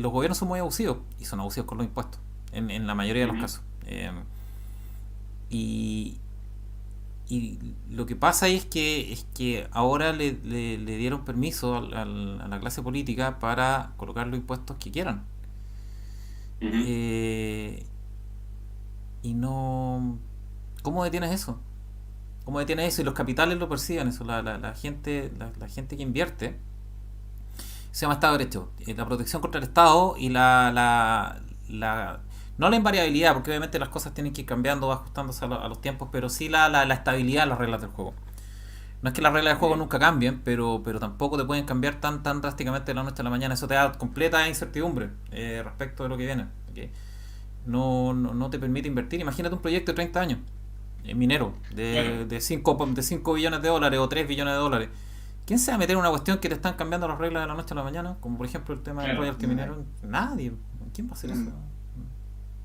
los gobiernos son muy abusivos, y son abusivos con los impuestos, en la mayoría de los ujú, casos. Y, y lo que pasa ahí es que ahora le dieron permiso a la clase política para colocar los impuestos que quieran. ujú. Eh, y no... ¿Cómo detienes eso? ¿Cómo detienes eso? Y los capitales lo persiguen eso. La gente que invierte se llama Estado de Derecho. La protección contra el Estado y no la invariabilidad, porque obviamente las cosas tienen que ir cambiando, ajustándose a los tiempos, pero sí la estabilidad de las reglas del juego. No es que las reglas del juego Bien. nunca cambien, pero tampoco te pueden cambiar tan drásticamente de la noche a la mañana. Eso te da completa incertidumbre respecto de lo que viene. ¿Ok? No te permite invertir. Imagínate un proyecto de 30 años minero Claro, de 5 billones de dólares o 3 billones de dólares. ¿Quién se va a meter en una cuestión que te están cambiando las reglas de la noche a la mañana? Como por ejemplo el tema del claro. royalty minero. Nadie. ¿Quién va a hacer eso?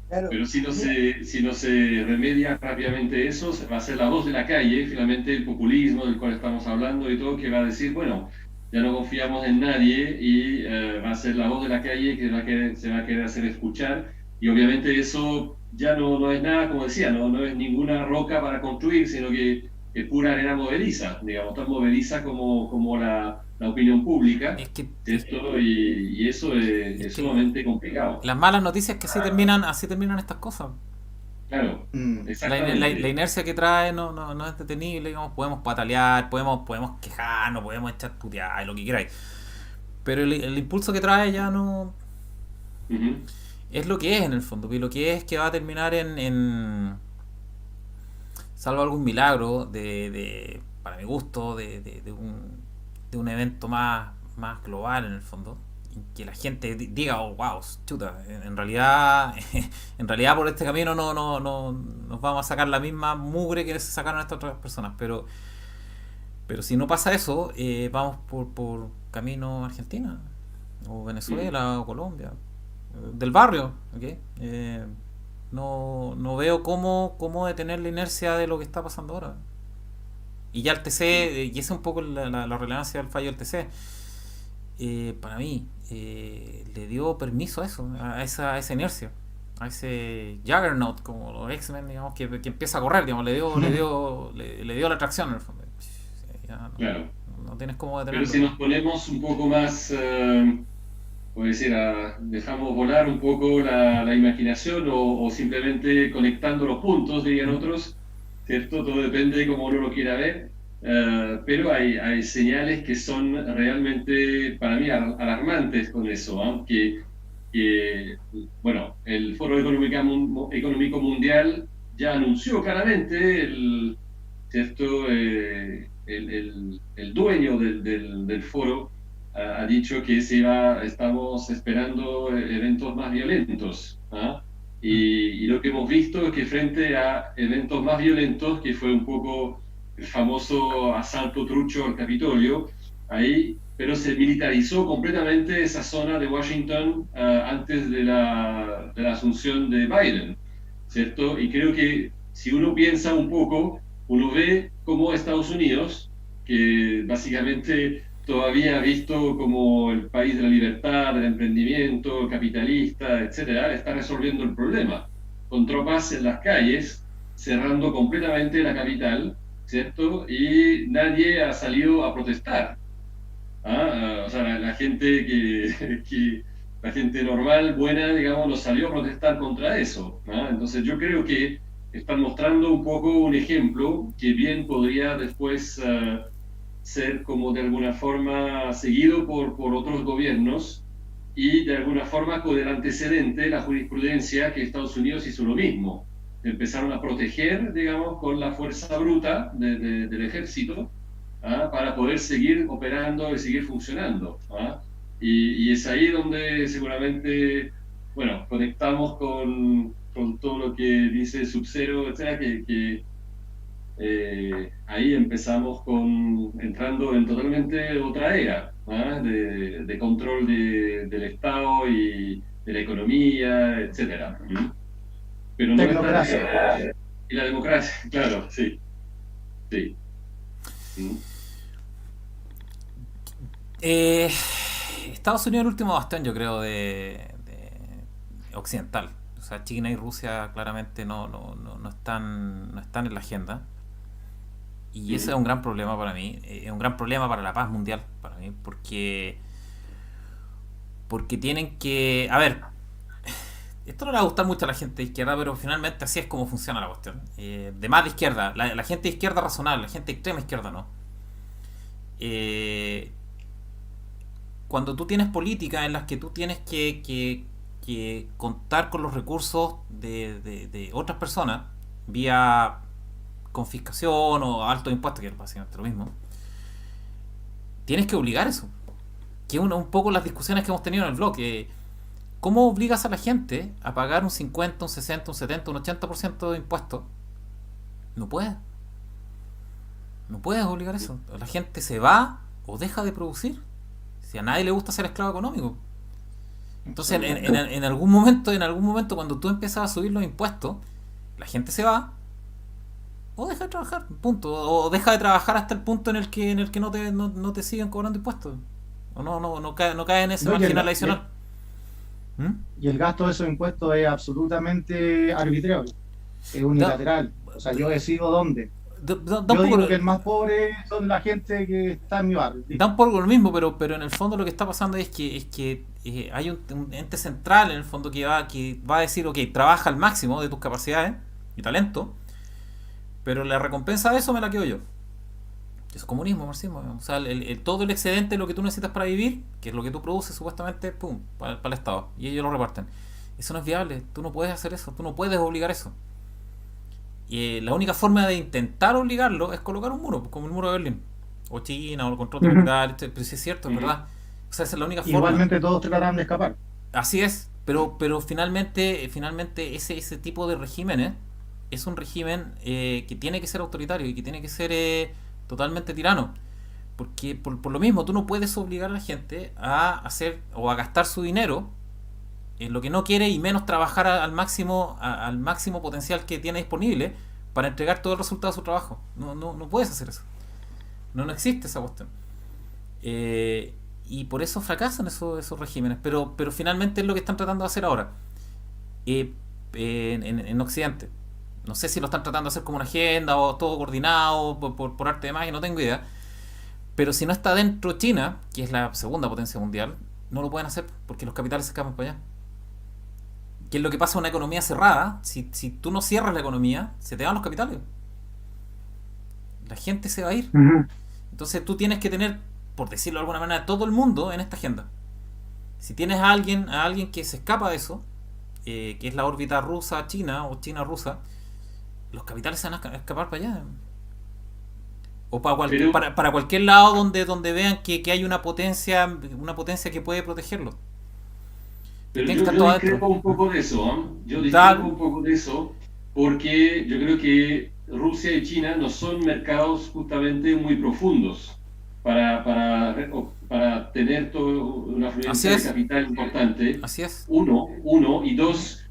Claro. Pero Mira, si no se remedia rápidamente eso, va a ser la voz de la calle, finalmente el populismo del cual estamos hablando y todo, que va a decir, bueno, ya no confiamos en nadie y va a ser la voz de la calle que se va a querer hacer escuchar. Y obviamente eso ya no es nada, como decía, no es ninguna roca para construir, sino que es pura arena movediza, digamos, tan movediza como la opinión pública, Es que, ¿cierto? Y eso es es que sumamente complicado. las malas noticias es que así terminan estas cosas. Claro, Mm. La exactamente. inercia que trae no es detenible, digamos, podemos patalear, podemos quejarnos, podemos echar putear, lo que queráis. Pero el impulso que trae ya no Ujú, es lo que es en el fondo. Y lo que es que va a terminar salvo algún milagro para mi gusto, de un evento más global en el fondo, y que la gente diga, oh wow, chuta, en realidad en realidad por este camino no nos vamos a sacar la misma mugre que se sacaron estas otras personas, pero si no pasa eso, vamos por camino Argentina o ujú. Venezuela o Colombia, del barrio, ¿ok? No veo cómo detener la inercia de lo que está pasando ahora. Y ya el Sí, TC, y esa es un poco la relevancia del fallo del TC, para mí, le dio permiso a eso, a esa inercia, a ese Juggernaut, como los X-Men, digamos, que empieza a correr, digamos, le dio la tracción en el fondo. Ya claro. no tienes cómo Pero detenerlo. si nos ponemos un poco más, puedo decir, dejamos volar un poco la imaginación o simplemente conectando los puntos, dirían ¿Mm? otros, ¿cierto? Todo depende de cómo uno lo quiera ver. Pero hay señales que son realmente, para mí, alarmantes con eso, ¿ah? Bueno, el Foro Económico Mundial ya anunció claramente ¿cierto? El dueño del foro ha dicho que estamos esperando eventos más violentos. ¿Ah? ¿Mm? Y lo que hemos visto es que frente a eventos más violentos, que fue un poco el famoso asalto trucho al Capitolio, ahí, pero se militarizó completamente esa zona de Washington antes de la asunción de Biden, ¿cierto? Y creo que si uno piensa un poco, uno ve cómo Estados Unidos, que básicamente todavía visto como el país de la libertad, del emprendimiento, capitalista, etcétera, está resolviendo el problema con tropas en las calles, cerrando completamente la capital, ¿cierto? Y nadie ha salido a protestar. O sea, la gente la gente normal, buena, digamos, no salió a protestar contra eso. ¿Ah? Entonces yo creo que están mostrando un poco un ejemplo que bien podría después ser como de alguna forma seguido por otros gobiernos y de alguna forma con el antecedente, la jurisprudencia que Estados Unidos hizo lo mismo. Empezaron a proteger, digamos, con la fuerza bruta del ejército, para poder seguir operando y seguir funcionando. Y es ahí donde seguramente, bueno, conectamos con todo lo que dice Sub-Zero, etcétera, ahí empezamos entrando en totalmente otra era, ¿ah? De control del Estado y de la economía, etcétera. ¿Mm? Pero no Tecnocracia. está... Y la democracia, claro, sí, sí. ¿Mm? Eh, Estados Unidos es el último bastión, yo creo, occidental. O sea, China y Rusia claramente no están en la agenda. Y ese es un gran problema para mí. Es un gran problema para la paz mundial, para mí. Porque tienen que... A ver, esto no le va a gustar mucho a la gente de izquierda, pero finalmente así es como funciona la cuestión. De más de izquierda. La gente de izquierda razonable, la gente de extrema izquierda no. Eh, Cuando tú tienes políticas en las que tú tienes que contar con los recursos de otras personas vía confiscación o altos impuestos, que es básicamente lo mismo, tienes que obligar eso. Que es un poco las discusiones que hemos tenido en el blog. ¿Cómo obligas a la gente a pagar un 50, un 60, un 70, un 80% de impuestos? No puedes. No puedes obligar eso. La gente se va o deja de producir. Si a nadie le gusta ser esclavo económico. Entonces, en algún momento, cuando tú empiezas a subir los impuestos, la gente se va o deja de trabajar, punto. O deja de trabajar hasta el punto en el que no te siguen cobrando impuestos. O no cae en ese No, marginal adicional. ¿Mm? y el gasto de esos impuestos es absolutamente arbitrario, es Da, unilateral. O sea, yo decido dónde. da un Yo poco, digo que el más pobre son la gente que está en mi barrio. da un poco lo mismo, pero en el fondo lo que está pasando es que hay un ente central en el fondo que va a decir, ok, trabaja al máximo de tus capacidades y talento, pero la recompensa de eso me la quedo yo. Eso es comunismo, marxismo. O sea, todo el excedente de lo que tú necesitas para vivir, que es lo que tú produces supuestamente, pum, para el Estado. Y ellos lo reparten. Eso no es viable. Tú no puedes hacer eso. Tú no puedes obligar eso. Y la única forma de intentar obligarlo es colocar un muro, como el muro de Berlín. O China, o el control Ujú. militar. Pero sí es cierto, es verdad. O sea, esa es la única forma. Igualmente todos tratarán de escapar. Así es. Pero finalmente ese tipo de regímenes es un régimen que tiene que ser autoritario y que tiene que ser totalmente tirano. Porque por lo mismo, tú no puedes obligar a la gente a hacer o a gastar su dinero en lo que no quiere y menos trabajar al máximo potencial que tiene disponible para entregar todo el resultado de su trabajo. No puedes hacer eso. No existe esa cuestión. Y por eso fracasan esos regímenes. Pero finalmente es lo que están tratando de hacer ahora. En Occidente. No sé si lo están tratando de hacer como una agenda o todo coordinado por arte de magia, no tengo idea. Pero si no está dentro China, que es la segunda potencia mundial, no lo pueden hacer porque los capitales se escapan para allá. ¿Qué es lo que pasa en una economía cerrada? Si tú no cierras la economía, se te van los capitales. La gente se va a ir. Ujú. Entonces tú tienes que tener, por decirlo de alguna manera, todo el mundo en esta agenda. Si tienes a alguien que se escapa de eso, que es la órbita rusa-china o china-rusa, los capitales se van a escapar para allá. O Pero, para cualquier lado donde vean que hay una potencia que puede protegerlo. pero Tiene que yo, estar yo todo discrepo adentro. un poco de eso, ¿ah? Yo discrepo Tal, un poco de eso porque yo creo que Rusia y China no son mercados justamente muy profundos para tener una así afluencia de es, capital importante. así es. Uno, y dos,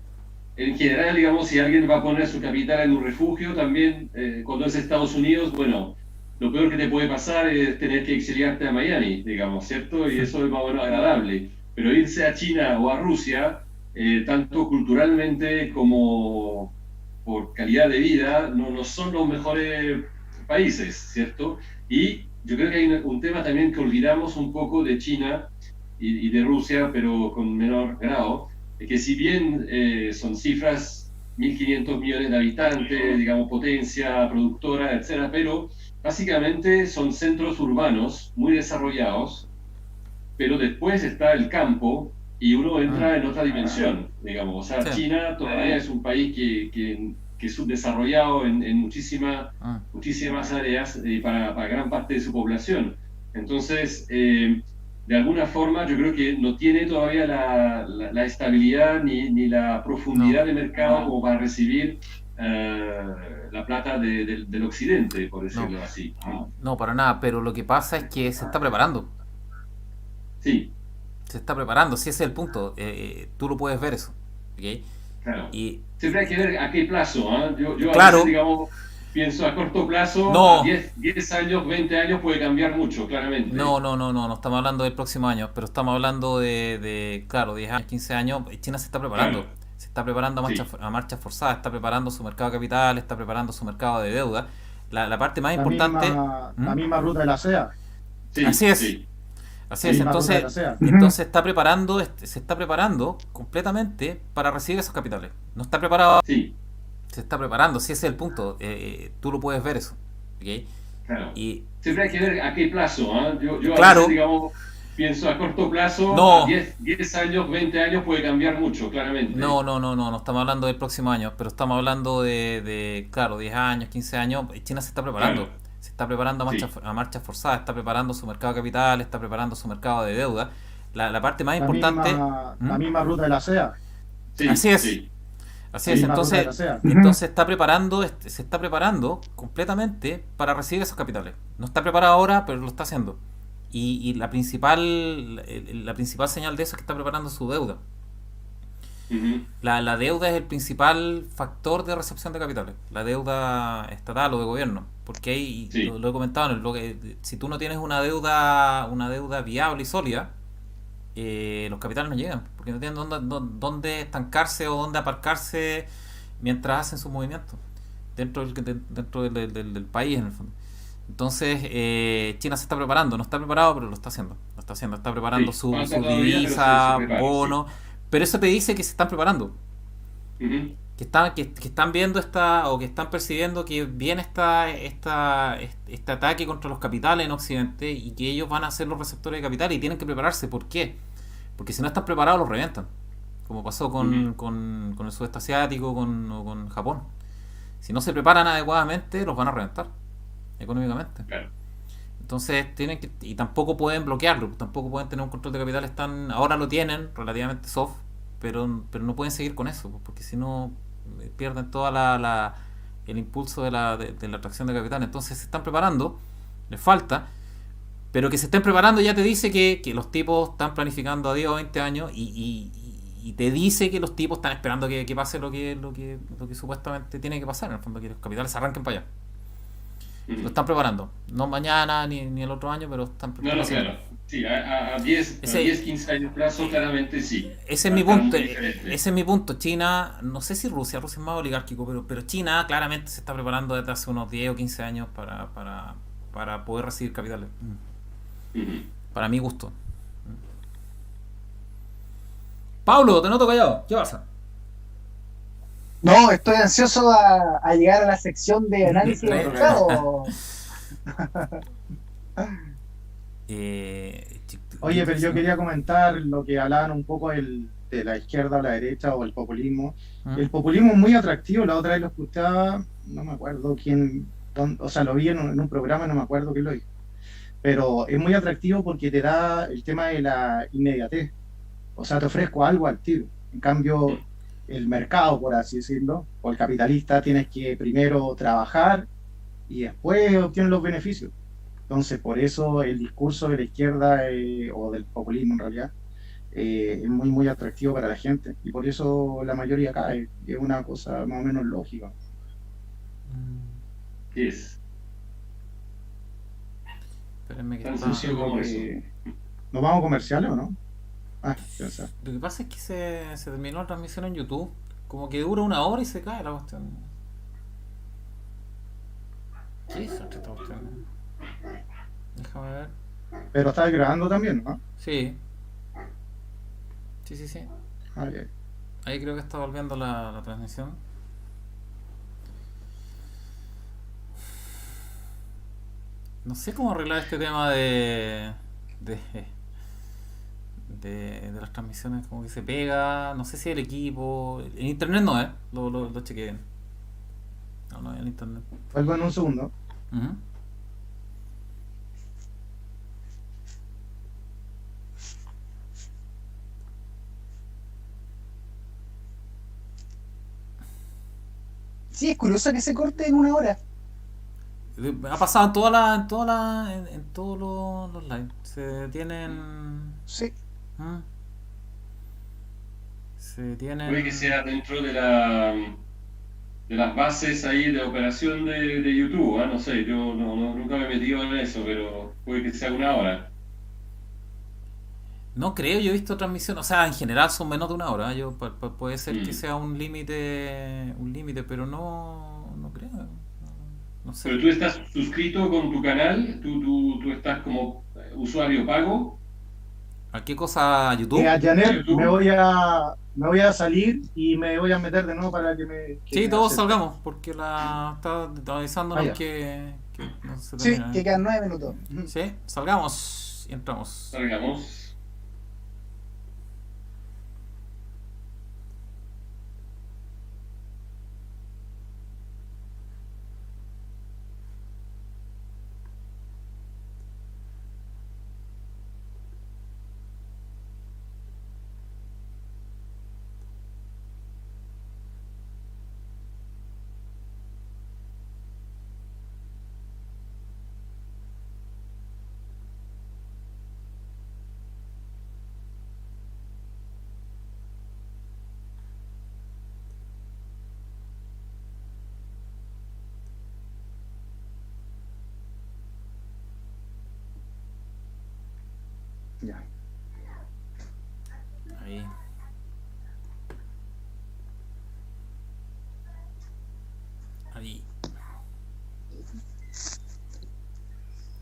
en general, digamos, si alguien va a poner su capital en un refugio, también cuando es Estados Unidos, bueno, lo peor que te puede pasar es tener que exiliarte a Miami, digamos, ¿cierto? Y eso es más o menos agradable. Pero irse a China o a Rusia, tanto culturalmente como por calidad de vida, no son los mejores países, ¿cierto? Y yo creo que hay un tema también que olvidamos un poco de China y de Rusia, pero con menor grado, que si bien son cifras, 1.500 millones de habitantes, digamos, potencia productora, etcétera, pero básicamente son centros urbanos muy desarrollados, pero después está el campo y uno Mm, entra en otra dimensión, digamos. O sea, sí. China todavía es un país que es subdesarrollado en Mm, muchísimas áreas para gran parte de su población. Entonces, de alguna forma, yo creo que no tiene todavía la estabilidad ni la no. profundidad de mercado como para recibir la plata del occidente, por decirlo así. No, para nada, pero lo que pasa es que se está preparando. Sí, Se está preparando, si ese es el punto. Tú lo puedes ver eso. ¿Ok? claro. Y Siempre hay que ver a qué plazo. Yo a claro, veces, digamos, pienso a corto plazo, a no, 10 años, 20 años puede cambiar mucho, claramente. no estamos hablando del próximo año, pero estamos hablando claro, 10 años, 15 años. China se está preparando. Claro, Se está preparando sí, a marcha forzada, está preparando su mercado de capital, está preparando su mercado de deuda. La parte más La importante. misma, ¿Mm? la misma ruta de la SEA. Así sí, es. sí. Así La es, misma ruta de entonces, la SEA. entonces está preparando, se está preparando completamente para recibir esos capitales. No está preparado, Sí, se está preparando, si ese es el punto. Tú lo puedes ver eso. ¿Ok? claro. Y Siempre hay que ver a qué plazo. Yo a veces, claro, digamos, pienso a corto plazo, a no, 10 años, 20 años puede cambiar mucho, claramente. no estamos hablando del próximo año, pero estamos hablando claro, 10 años, 15 años. China se está preparando. Claro, Se está preparando sí. a marcha forzada, está preparando su mercado de capital, está preparando su mercado de deuda. La parte más La importante. misma, ¿Mm? la misma ruta de la SEA. Así Sí, es. sí. Así La es, misma ruta de entonces, la SEA. entonces se está preparando completamente para recibir esos capitales. No está preparado ahora, pero lo está haciendo. Y la principal señal de eso es que está preparando su deuda. Ujú, La deuda es el principal factor de recepción de capitales, la deuda estatal o de gobierno, porque ahí sí. lo he comentado, si tú no tienes una deuda viable y sólida, los capitales no llegan, porque no tienen dónde estancarse o dónde aparcarse mientras hacen sus movimientos dentro del país en el fondo. Entonces, China se está preparando, no está preparado, pero lo está haciendo. Lo está haciendo, está preparando Sí, sus falta todavía, pero se divisas, prepara, sí. bonos, pero eso te dice que se están preparando, Ujú, que están viendo o que están percibiendo que viene este ataque contra los capitales en Occidente y que ellos van a ser los receptores de capital y tienen que prepararse. ¿Por qué? Porque si no están preparados los revientan, como pasó ujú, con el sudeste asiático o con Japón. Si no se preparan adecuadamente, los van a reventar económicamente. claro. Entonces y tampoco pueden bloquearlo, tampoco pueden tener un control de capitales ahora lo tienen relativamente soft, pero no pueden seguir con eso, porque si no pierden toda el impulso de la atracción de capital. Entonces se están preparando, les falta, pero que se estén preparando ya te dice que los tipos están planificando a 10 o 20 años y te dice que los tipos están esperando que pase lo que supuestamente tiene que pasar, en el fondo que los capitales se arranquen para allá. Lo Ujú. están preparando. No mañana ni el otro año, pero No, no, haciendo. claro. Sí, a 10, a Ese, 10, 15 años plazo, claramente sí. ese es Va a mi estar punto. muy diferente. Ese es mi punto. China, no sé si Rusia es más oligárquico, pero China claramente se está preparando desde hace unos 10 o 15 años para poder recibir capitales. Ujú. Para mi gusto. Pablo, te noto callado. ¿Qué pasa? No, estoy ansioso a llegar a la sección de análisis de mercado. Eh, Oye, pero yo quería comentar lo que hablaban un poco de la izquierda o la derecha o el populismo. El populismo es muy atractivo. La otra vez lo escuchaba, no me acuerdo quién, o sea, lo vi en un programa, no me acuerdo quién lo dijo. Pero es muy atractivo porque te da el tema de la inmediatez. O sea, te ofrezco algo al tiro. En cambio, el mercado, por así decirlo, o el capitalista, tienes que primero trabajar y después obtienes los beneficios. Entonces, por eso el discurso de la izquierda o del populismo en realidad es muy, muy atractivo para la gente. Y por eso la mayoría cae. Es una cosa más o menos lógica. Es Espérenme que tan está. sencillo como eso. ¿Nos vamos a comerciales o no? Ah, pensar. Lo que pasa es que se terminó la transmisión en YouTube. Como que dura una hora y se cae la cuestión. ¿Qué es esta cuestión? Déjame ver. Pero estás grabando también, ¿no? Sí. Sí. Ah, bien. Ahí creo que está volviendo la transmisión. No sé cómo arreglar este tema de, de las transmisiones, como que se pega. No sé si el equipo. En internet no, ¿eh? Lo chequeé bien. No, en internet. Vuelvo en un segundo. Ujú. Sí, es curioso que se corte en 1 hora. Ha pasado en todos los lives. Se tienen. Sí. ¿Mm? Se Puede tienen. que sea dentro de las bases ahí de operación de YouTube, ¿ah? No sé, yo nunca me he metido en eso, pero puede que sea 1 hora. No creo, yo he visto transmisión, o sea, en general son menos de 1 hora. Puede ser que Mm. sea un límite, pero no creo. No sé. Pero tú estás suscrito con tu canal, tú estás como usuario pago ¿A qué cosa? ¿YouTube? A de Janet, YouTube. me voy a salir y me voy a meter de nuevo para que Sí, me todos acepte. salgamos, porque está avisándonos Ah, ya. que no se Sí, termina. que quedan 9 minutos. Sí, salgamos y entramos. Salgamos. Ya. Ahí. Ahí.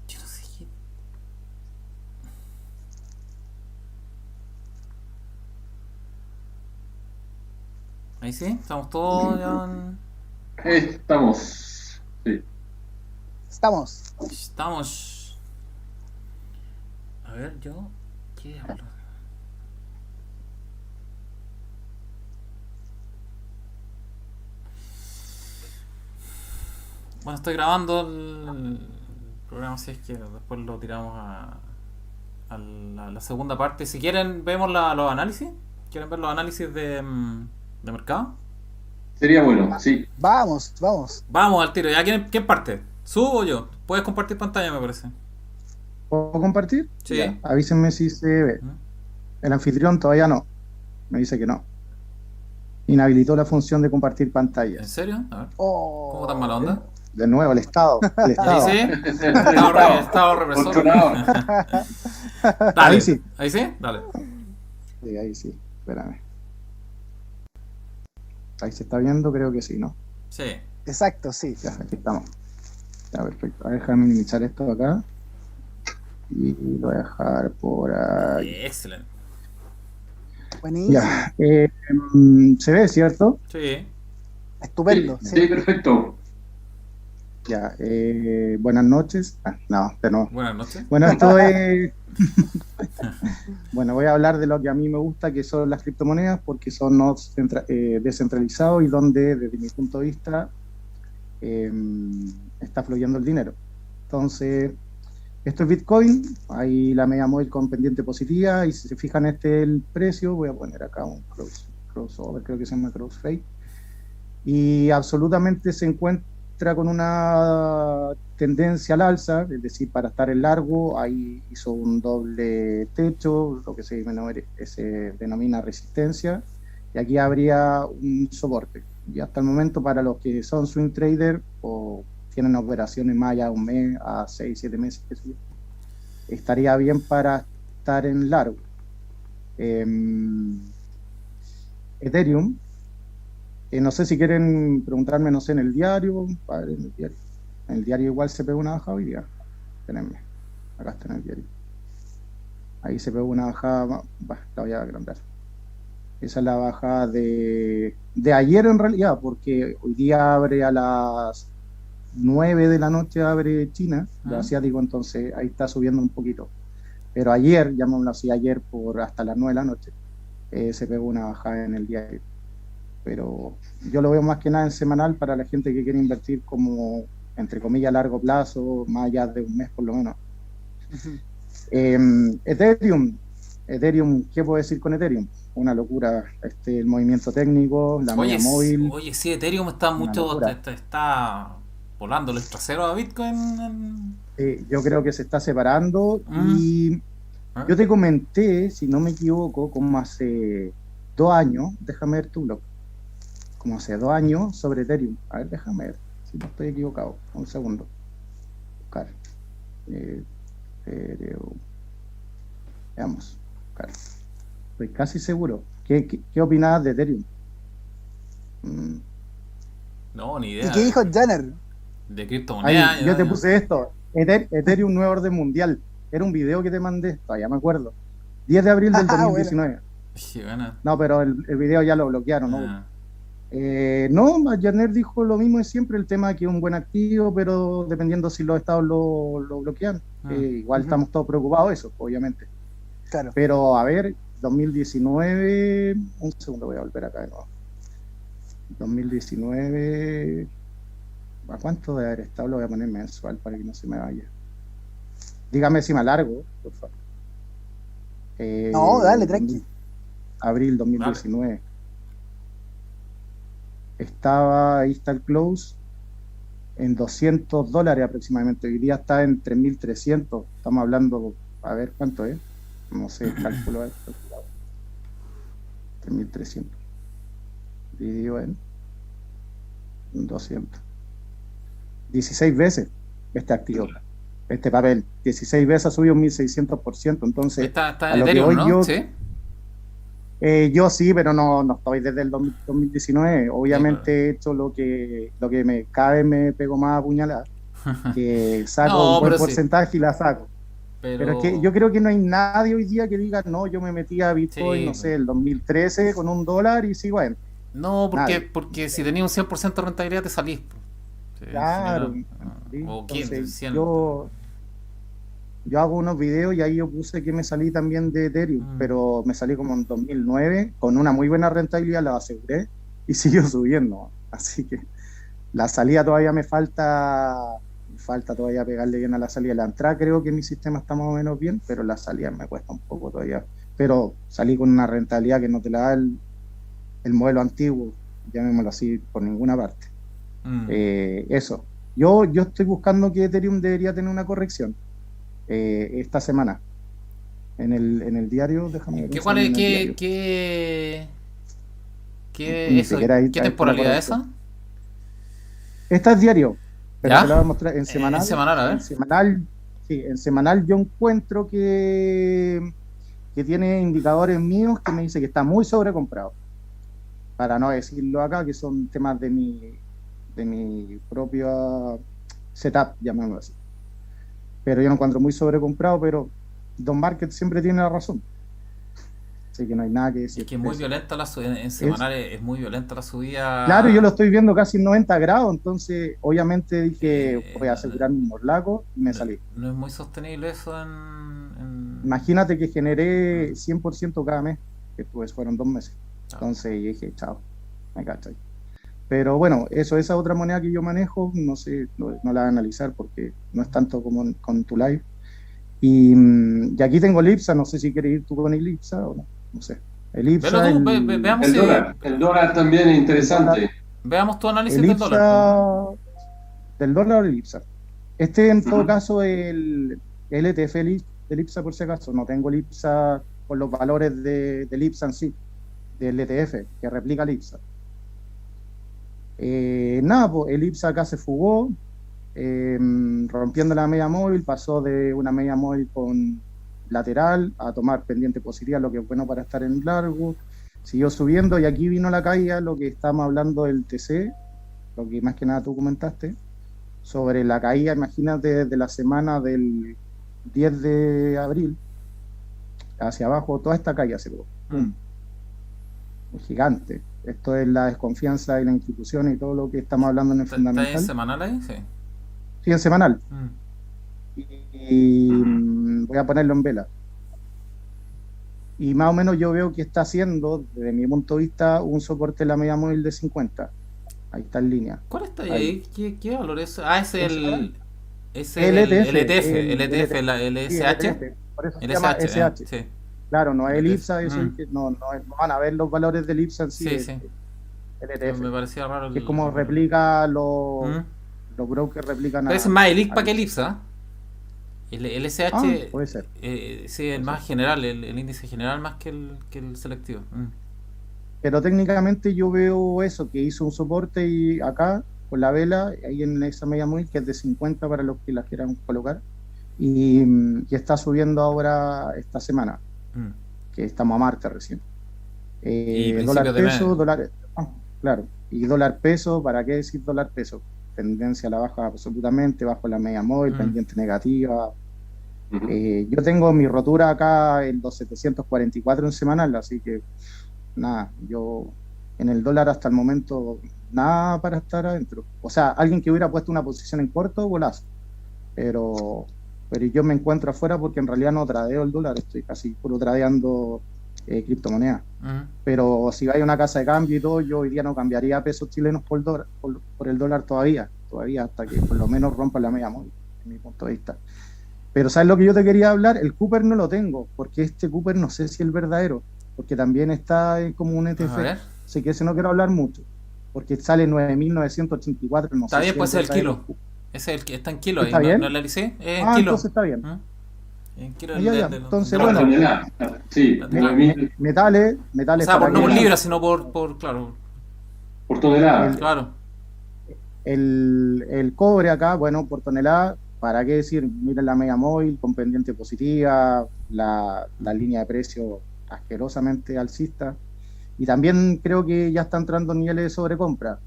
Yo no sé qué. Ahí sí, estamos todos ya. Estamos. Sí. Estamos. Estamos. A ver, yo. ¿Qué hablo? Bueno, estoy grabando el programa, si es que después lo tiramos a la segunda parte. Si quieren, vemos los análisis. ¿Quieren ver los análisis de mercado? Sería bueno, sí. Vamos, vamos. Vamos al tiro. ¿Ya quién parte? ¿Subo o yo? Puedes compartir pantalla, me parece. ¿Puedo compartir? Sí. Ya, avísenme si se ve. ¿Mm? El anfitrión todavía no. Me dice que no. Inhabilitó la función de compartir ¿En pantallas. serio? A ver. Oh. ¿Cómo tan mala onda? De nuevo, el Estado. El Ahí Estado. sí. Estado represor. Controlador. Dale. Ahí sí. Ahí sí. Dale. Sí, ahí sí. Espérame. Ahí se está viendo, creo que sí, ¿no? Sí. Exacto, sí. Ya, aquí estamos. Ya, perfecto. A ver, déjame minimizar esto acá. Y lo voy a dejar por ahí. Excelente. Buenísimo. Ya. ¿Se ve, cierto? Sí. Estupendo. Sí, Sí. sí, perfecto. Ya. Buenas noches. No, de nuevo. Buenas noches. Bueno, esto es. Bueno, voy a hablar de lo que a mí me gusta, que son las criptomonedas, porque son nodos descentralizados y donde, desde mi punto de vista, está fluyendo el dinero. Entonces, esto es Bitcoin, ahí la media móvil con pendiente positiva, y si se fijan, este es el precio. Voy a poner acá un crossover, creo que se llama crossfade, y absolutamente se encuentra con una tendencia al alza, es decir, para estar en largo, ahí hizo un doble techo, lo que se denomina resistencia, y aquí habría un soporte. Y hasta el momento, para los que son swing trader o tienen operaciones más allá de un mes, a 6, 7 meses, qué sé yo, estaría bien para estar en largo. Ethereum, no sé si quieren preguntarme, no sé, en el diario. Padre, en el diario igual se pegó una bajada hoy día. Espérenme, acá está en el diario. Ahí se pegó una bajada, la voy a agrandar. Esa es la bajada de ayer en realidad, porque hoy día abre a las 9 de la noche, abre China, lo asiático, entonces ahí está subiendo un poquito. Pero ayer, llamémoslo así, ayer por hasta las 9 de la noche, se pegó una bajada en el diario. Pero yo lo veo más que nada en semanal para la gente que quiere invertir como, entre comillas, a largo plazo, más allá de un mes por lo menos. Ethereum, ¿qué puedo decir con Ethereum? una locura. El movimiento técnico, la media móvil. Oye, sí, Ethereum está mucho, locura. está volando los traseros a Bitcoin. Yo creo que se está separando Mm. y ¿Ah? yo te comenté, si no me equivoco, como hace 2 años, déjame ver tu blog, como hace 2 años sobre Ethereum. A ver, déjame ver si no estoy equivocado. Un segundo. Buscar. Ethereum. Veamos. Buscar. Estoy casi seguro. ¿Qué opinabas de Ethereum? No, ni ¿Y idea. qué dijo Jenner? De Ahí, criptomonedas. yo te puse esto. Ethereum nuevo orden mundial. Era un video que te mandé, todavía me acuerdo. 10 de abril del Ah, 2019. Sí, bueno. No, pero el video ya lo bloquearon, ¿no? Ah. No, Janer dijo lo mismo de siempre, el tema que es un buen activo, pero dependiendo si los estados lo bloquean. Igual estamos todos preocupados de eso, obviamente. Claro. Pero a ver, 2019, un segundo, voy a volver acá de nuevo. 2019, ¿a cuánto debe haber estado? Lo voy a poner mensual para que no se me vaya. Dígame si me alargo, por favor. No, dale, tranqui. Abril 2019. Estaba, ahí está el close, en $200 aproximadamente. Hoy día está en 3.300. Estamos hablando, a ver cuánto es. No sé, cálculo. 3.300. Dividido en 200. 16 veces este activo. Este papel. 16 veces ha subido un 1.600%. Entonces, Está a en lo que Ethereum, voy ¿no? yo, Sí. yo sí, pero no estoy desde el 2019. Obviamente he hecho lo que cada vez me pego más a puñalar, que saco No, un buen pero sí. porcentaje y la saco. Pero es que yo creo que no hay nadie hoy día que diga, no, yo me metí a Bitcoin, Sí, no sé, el 2013 con $1 y sigo en. No, Nadie. porque si tenías un 100% de rentabilidad te salís. Sí, Claro. sí, Sí, o entonces, 100. yo hago unos videos y ahí yo puse que me salí también de Ethereum, pero me salí como en 2009 con una muy buena rentabilidad, la aseguré y siguió subiendo. Así que la salida todavía me falta todavía pegarle bien a la salida. La entrada creo que mi sistema está más o menos bien, pero la salida me cuesta un poco todavía. Pero salí con una rentabilidad que no te la da el modelo antiguo, llamémoslo así, por ninguna parte. Eso. Yo estoy buscando que Ethereum debería tener una corrección esta semana. En el diario, déjame ver. ¿Qué, un cuál es, segundo en el diario. qué, eso, siquiera ahí ¿qué está temporalidad la es esa? Esta es diario, pero ¿Ya? te la voy a mostrar en semanal. En semanal, a ver. En semanal yo encuentro que tiene indicadores míos que me dice que está muy sobrecomprado. Para no decirlo acá, que son temas de mi propio setup, llamémoslo así. Pero yo lo encuentro muy sobrecomprado, pero Don Market siempre tiene la razón. Así que no hay nada que decir. Es que es muy violenta la subida, en semanal es muy violenta la subida. Claro, yo lo estoy viendo casi en 90 grados, entonces obviamente dije, voy a asegurar mis morlacos y me salí. No es muy sostenible eso Imagínate que generé 100% cada mes, que pues fueron 2 meses. Entonces dije, chao, me cachai. Pero bueno, esa otra moneda que yo manejo, no sé, no la voy a analizar porque no es tanto como con tu live. Y aquí tengo el IPSA, no sé si quieres ir tú con el IPSA o no, no sé. El IPSA, veamos el dólar también es interesante. Veamos tu análisis el del IPSA, dólar. del dólar o el IPSA. En todo caso, el ETF del IPSA, por si acaso, no tengo el IPSA con los valores del IPSA en sí, del ETF, que replica el IPSA. Nada, pues el IPSA acá se fugó, rompiendo la media móvil, pasó de una media móvil con lateral a tomar pendiente positiva, lo que es bueno para estar en largo, siguió subiendo y aquí vino la caída, lo que estamos hablando del TC, lo que más que nada tú comentaste, sobre la caída, imagínate, desde la semana del 10 de abril hacia abajo, toda esta caída se dio. Es gigante. Esto es la desconfianza de la institución y todo lo que estamos hablando en el fundamental. ¿Está en semanal ahí? Sí. Sí, en semanal. Y voy a ponerlo en vela. Y más o menos yo veo que está haciendo, desde mi punto de vista, un soporte en la media móvil de 50. Ahí está en línea. ¿Cuál está ahí? ¿Qué valor es? Ah, es el ETF, el ETF, el SH. Sí, por eso se llama SH. Sí. claro, no es el ETF. IPSA, eso es que no van a ver los valores del IPSA en sí, Sí, el, sí. el ETF, Me parecía raro que es como replica los, ¿Mm? los brokers replican Pero ese es más el al ICPA que el IPSA. IPSA. El SH, Puede ser. sí, el más general, el índice general más que el selectivo. Pero técnicamente yo veo eso, que hizo un soporte y acá, con la vela, ahí en esa media móvil, que es de 50 para los que las quieran colocar, y está subiendo ahora esta semana, Mm. que estamos a martes recién. Y Dólar principios de peso, mes. dólar, claro, y dólar peso, ¿para qué decir dólar peso? Tendencia a la baja absolutamente, bajo la media móvil, pendiente negativa. Yo tengo mi rotura acá en los 744 en semanal, así que nada, yo en el dólar hasta el momento nada para estar adentro. O sea, alguien que hubiera puesto una posición en corto, golazo. Pero, pero yo me encuentro afuera porque en realidad no tradeo el dólar, estoy casi puro tradeando criptomonedas. Pero si hay una casa de cambio y todo, yo hoy día no cambiaría pesos chilenos por el dólar, por el dólar todavía, hasta que por lo menos rompa la media móvil, en mi punto de vista. Pero ¿sabes lo que yo te quería hablar? El Cooper no lo tengo, porque este Cooper no sé si es el verdadero, porque también está como un A ETF. ver. Así que ese no quiero hablar mucho, porque sale 9.984, no Está sé bien, si puede es ser el verdadero. kilo. Ese es el que está en kilo ahí, ¿Está bien? ¿no la alicé? Es en Ah, kilo. entonces está bien. En kilo Ya. Entonces, de los bueno, toneladas. Sí, La- 9.000 metales O sea, para no por que libra, sino por claro. por tonelada. Claro. el cobre acá, bueno, por tonelada, ¿para qué decir? Miren la media móvil con pendiente positiva, la línea de precio asquerosamente alcista, y también creo que ya está entrando niveles de sobrecompra,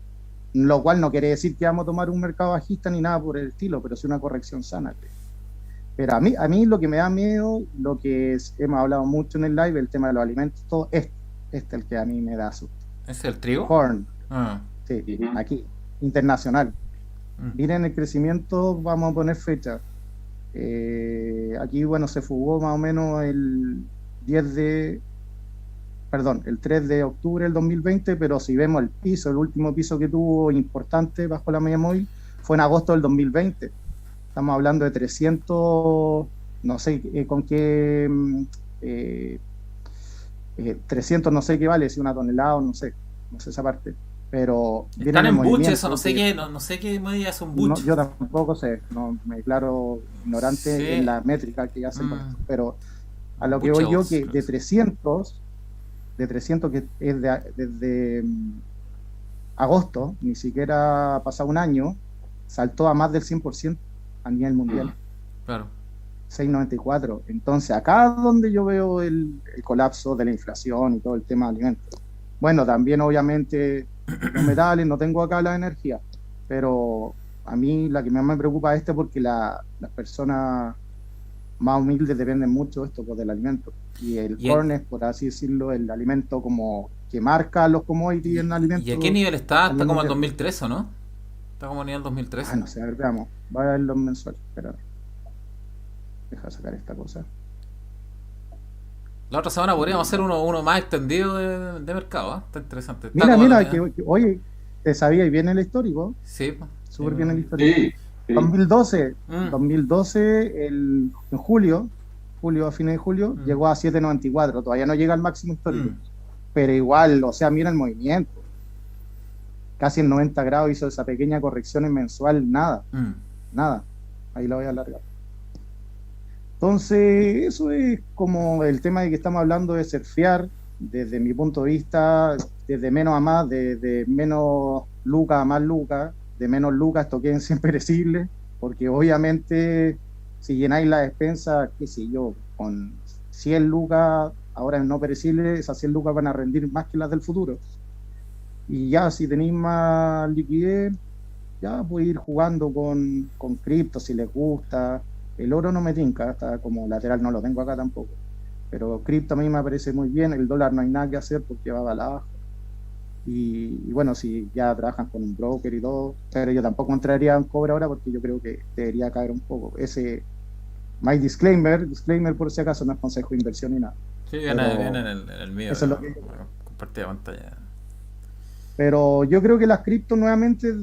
lo cual no quiere decir que vamos a tomar un mercado bajista ni nada por el estilo, pero sí una corrección sana. Pero a mí lo que me da miedo, lo que hemos hablado mucho en el live, el tema de los alimentos, todo es el que a mí me da susto. ¿Ese es el trigo? Corn, Ah. sí, aquí, internacional. Miren el crecimiento, vamos a poner fecha. Aquí, bueno, se fugó más o menos el 3 de octubre del 2020, pero si vemos el piso, el último piso que tuvo importante bajo la media móvil fue en agosto del 2020. Estamos hablando de 300, no sé con qué, 300 no sé qué vale, si una tonelada o no sé esa parte. Pero Están en buche, movimiento eso, no sé no sé qué medida es un no, buche. yo tampoco sé, no me declaro ignorante Sí. en la métrica que hacen con esto, pero a lo que Buche voy yo, odds, que creo de que 300 que es desde agosto, ni siquiera ha pasado un año, saltó a más del 100% a nivel mundial, Claro. 6,94. Entonces, acá es donde yo veo el colapso de la inflación y todo el tema de alimentos. Bueno, también obviamente los metales, no tengo acá la energía, pero a mí la que más me preocupa es porque las personas más humildes dependen mucho de esto, pues, del alimento. Y el corn es, por así decirlo, el alimento como que marca los commodities en alimentos. ¿Y a qué nivel está? Está como en mundial. 2013, ¿no? Está como a nivel 2013. Ah, no sé, a ver, veamos. Voy a ver los mensuales. Espera. Deja sacar esta cosa. La otra semana podríamos hacer uno más extendido de mercado, ¿eh? Está interesante. Está Mira, como mira, lo oye, te sabías bien el histórico. Sí, pues. Súper bien el histórico. Sí, sí. 2012, Mm. 2012 en julio, a fines de julio, llegó a 7,94. Todavía no llega al máximo histórico. Pero igual, o sea, mira el movimiento. Casi en 90 grados hizo esa pequeña corrección en mensual, nada. Ahí la voy a alargar. Entonces, eso es como el tema de que estamos hablando de surfear, desde mi punto de vista, desde menos a más, de menos lucas a más lucas, de menos lucas esto queden siempre perecibles, porque obviamente si llenáis la despensa, qué sé yo, con 100 lucas, ahora en no perecibles, esas 100 lucas van a rendir más que las del futuro. Y ya, si tenéis más liquidez, ya podéis ir jugando con cripto si les gusta. El oro no me tinca, está como lateral, no lo tengo acá tampoco. Pero cripto a mí me parece muy bien, el dólar no hay nada que hacer porque va a la baja. Y bueno, si ya trabajan con un broker y todo, pero yo tampoco entraría en cobre ahora porque yo creo que debería caer un poco. My disclaimer por si acaso, no es consejo de inversión ni nada. Sí, viene en el mío. Eso es lo que compartida pantalla. Pero yo creo que las criptos nuevamente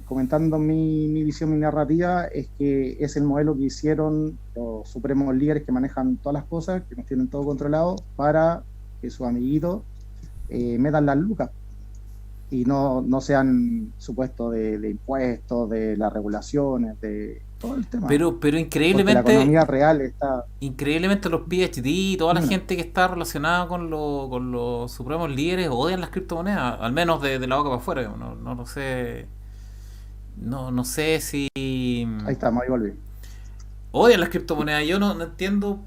comentando mi visión, mi narrativa, es que es el modelo que hicieron los supremos líderes que manejan todas las cosas, que nos tienen todo controlado, para que sus amiguitos metan las lucas y no sean supuestos de impuestos, de las regulaciones, de todo el tema. Pero Porque la increíblemente, economía real está... increíblemente los PhD y toda la Bueno. gente que está relacionada con los supremos líderes odian las criptomonedas, al menos de la boca para afuera. No lo sé. No sé si Ahí estamos, ahí volví. odian las criptomonedas. Yo no entiendo.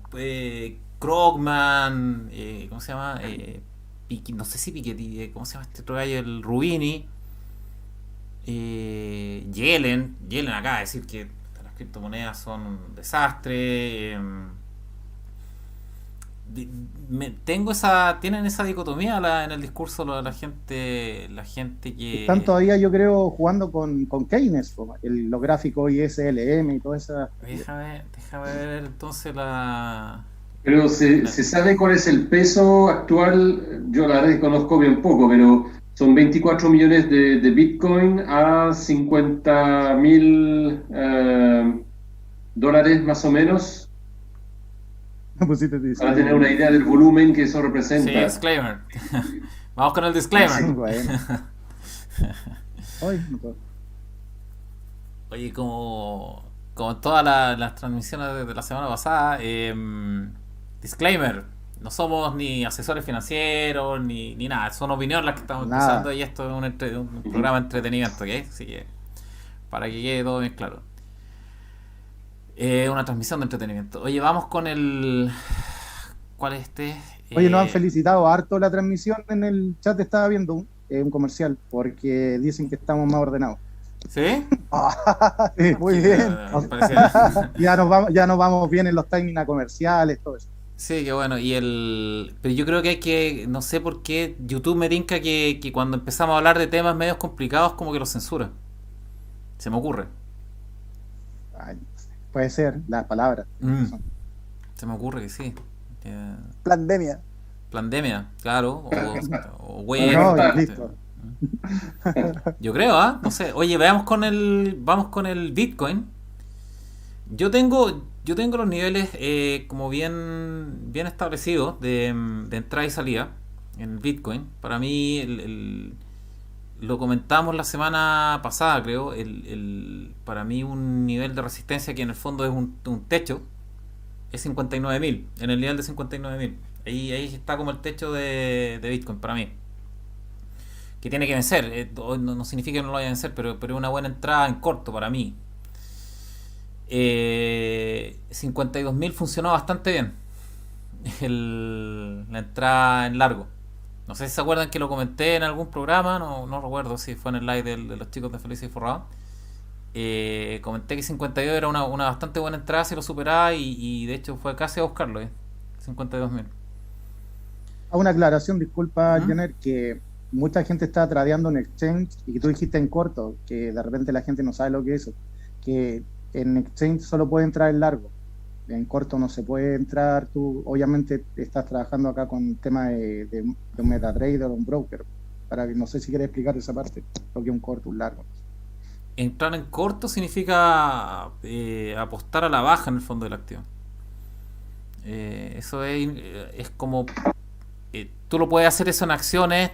Krugman, ¿cómo se llama? No sé si Piketty, ¿cómo se llama este otro gallo? El Rubini, Yellen acaba de decir que las criptomonedas son un desastre. Tienen esa dicotomía en el discurso la gente que... Están todavía, yo creo, jugando con Keynes, los gráficos ISLM y toda esa... Déjame ver entonces la... Pero se sabe cuál es el peso actual. Yo la verdad que conozco bien poco, pero son 24 millones de Bitcoin a 50.000 dólares más o menos, Pusiste para tener una idea del volumen que eso representa. Sí, disclaimer. Vamos con el disclaimer. Bueno. Ay, no puedo. Oye, como en todas las transmisiones de la semana pasada, disclaimer, no somos ni asesores financieros ni nada, son opiniones las que estamos Nada. expresando y esto es un programa de entretenimiento, ¿ok? Así que para que quede todo bien claro. Una transmisión de entretenimiento. Oye, vamos con el... ¿Cuál es este? Oye, nos han felicitado harto la transmisión en el chat, estaba viendo un comercial, porque dicen que estamos más ordenados. ¿Sí? Sí, Muy bien. Parecía- ya nos vamos bien en los timings a comerciales, todo eso. Sí, qué bueno. Pero yo creo que hay que, no sé por qué, YouTube me tinca que cuando empezamos a hablar de temas medios complicados como que los censura. Se me ocurre. Ay, puede ser, las palabras. Se me ocurre que sí. Pandemia. Pandemia, claro. O web. No, listo. Yo creo, ¿ah? No sé. Oye, vamos con el Bitcoin. Yo tengo los niveles como bien establecidos de entrada y salida en el Bitcoin. Para mí, lo comentamos la semana pasada, creo. Para mí, un nivel de resistencia que en el fondo es un techo es 59.000. En el nivel de 59.000. Ahí está como el techo de Bitcoin para mí. Que tiene que vencer. No significa que no lo vaya a vencer, pero es una buena entrada en corto para mí. 52.000 funcionó bastante bien. La entrada en largo. No sé si se acuerdan que lo comenté en algún programa, no recuerdo si fue en el live de los chicos de Felices y Forrado. Comenté que 52 era una bastante buena entrada si lo superaba y de hecho fue casi a buscarlo. 52.000. A una aclaración, disculpa, Ujú. Jenner, que mucha gente está tradeando en exchange y que tú dijiste en corto, que de repente la gente no sabe lo que es eso, que en exchange solo puede entrar en largo, en corto no se puede entrar. Tú obviamente estás trabajando acá con tema de un MetaTrader o un broker, para que no sé si quieres explicar esa parte, lo que es un corto, un largo. Entrar en corto significa apostar a la baja en el fondo del activo. Eso es como... tú lo puedes hacer eso en acciones.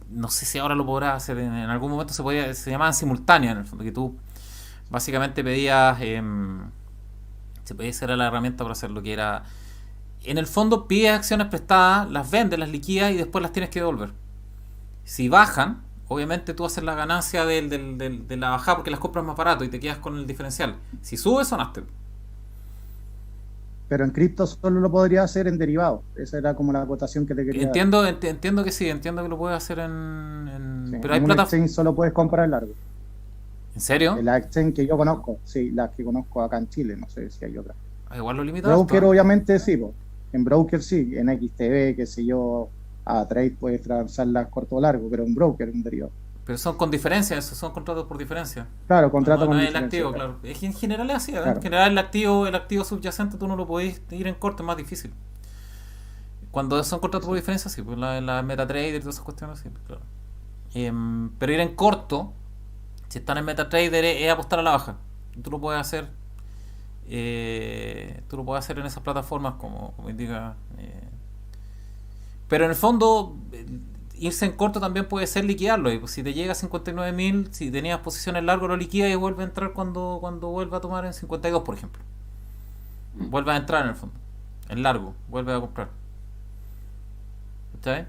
No sé si ahora lo podrás hacer. En algún momento se llamaban simultáneas en el fondo. Que tú básicamente pedías... se podía hacer la herramienta para hacer lo que era... En el fondo pides acciones prestadas, las vendes, las liquidas y después las tienes que devolver. Si bajan, obviamente tú haces la ganancia de la bajada porque las compras más barato y te quedas con el diferencial. Si sube, sonaste. Pero en cripto solo lo podría hacer en derivado. Esa era como la acotación que te quería dar. Entiendo que sí, entiendo que lo puedes hacer Sí, pero hay en un plata... exchange solo puedes comprar largo. ¿En serio? La exchange que yo conozco, sí, las que conozco acá en Chile, no sé si hay otra. Igual lo limitado. Broker obviamente sí, po. En broker sí, en XTB, qué sé yo, a trade puedes transarlas corto o largo, pero en broker un derivado. Pero son con diferencia, esos son contratos por diferencia. Claro, contrato No con es el diferencia, activo, claro. claro. Es que en general es así, ¿verdad? Claro. En general el activo subyacente tú no lo podés ir en corto, es más difícil. Cuando son contratos por diferencia, sí, pues la MetaTrader y todas esas cuestiones, sí, claro. Pero ir en corto Si están en MetaTrader es apostar a la baja. Tú lo puedes hacer. Tú lo puedes hacer en esas plataformas como indica. Pero en el fondo, irse en corto también puede ser liquidarlo. Y pues si te llega a 59.000, si tenías posiciones largas, lo liquidas y vuelve a entrar cuando vuelva a tomar en 52, por ejemplo. Vuelve a entrar en el fondo. En largo, vuelve a comprar. ¿Está bien?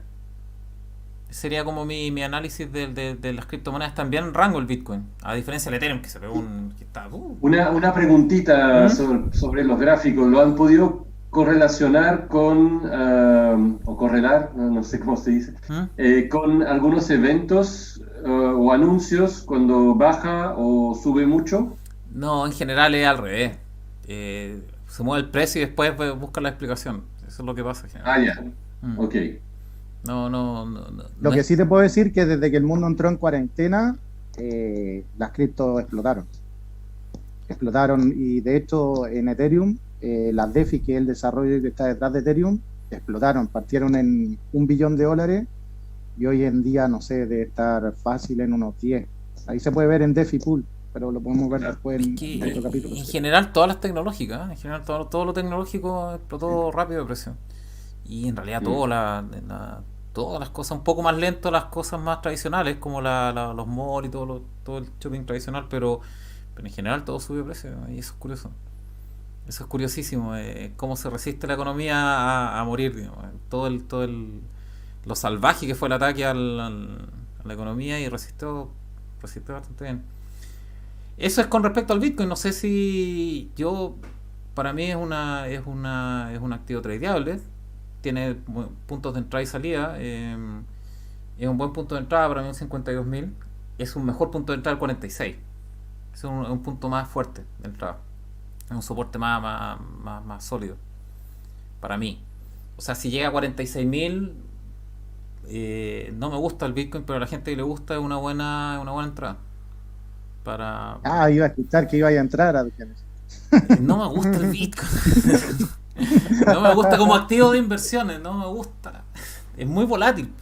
Sería como mi análisis de las criptomonedas. También en rango el Bitcoin, a diferencia del Ethereum, que se pegó que está Una preguntita sobre los gráficos. ¿Lo han podido correlacionar con, o correlar, no sé cómo se dice, con algunos eventos o anuncios cuando baja o sube mucho? No, en general es al revés. Se mueve el precio y después busca la explicación. Eso es lo que pasa. Ah, ya. Ok. No. Lo que sí te puedo decir que desde que el mundo entró en cuarentena, las criptos explotaron. Explotaron y de hecho en Ethereum, las DeFi, que es el desarrollo que está detrás de Ethereum, explotaron. Partieron en $1 billón y hoy en día, no sé, debe estar fácil en unos 10. Ahí se puede ver en DeFi Pool, pero lo podemos ver después en otro capítulo. En general, todas las tecnológicas, en general todo lo tecnológico explotó rápido de precio. Y en realidad todas las cosas un poco más lento, las cosas más tradicionales, como los malls y todo el shopping tradicional, pero en general todo sube de precio, y eso es curioso. Eso es curiosísimo, cómo se resiste la economía a morir, digamos. Lo salvaje que fue el ataque a la economía, y resistió bastante bien. Eso es con respecto al Bitcoin. No sé si para mí es un activo tradeable. Tiene puntos de entrada y salida. Es un buen punto de entrada para mí, un 52.000. Es un mejor punto de entrada el 46. Es un punto más fuerte de entrada. Es un soporte más sólido para mí. O sea, si llega a 46.000, no me gusta el Bitcoin, pero a la gente que le gusta es una buena entrada. Iba a escuchar que iba a entrar a No me gusta el Bitcoin. No me gusta como activo de inversiones, no me gusta. Es muy volátil.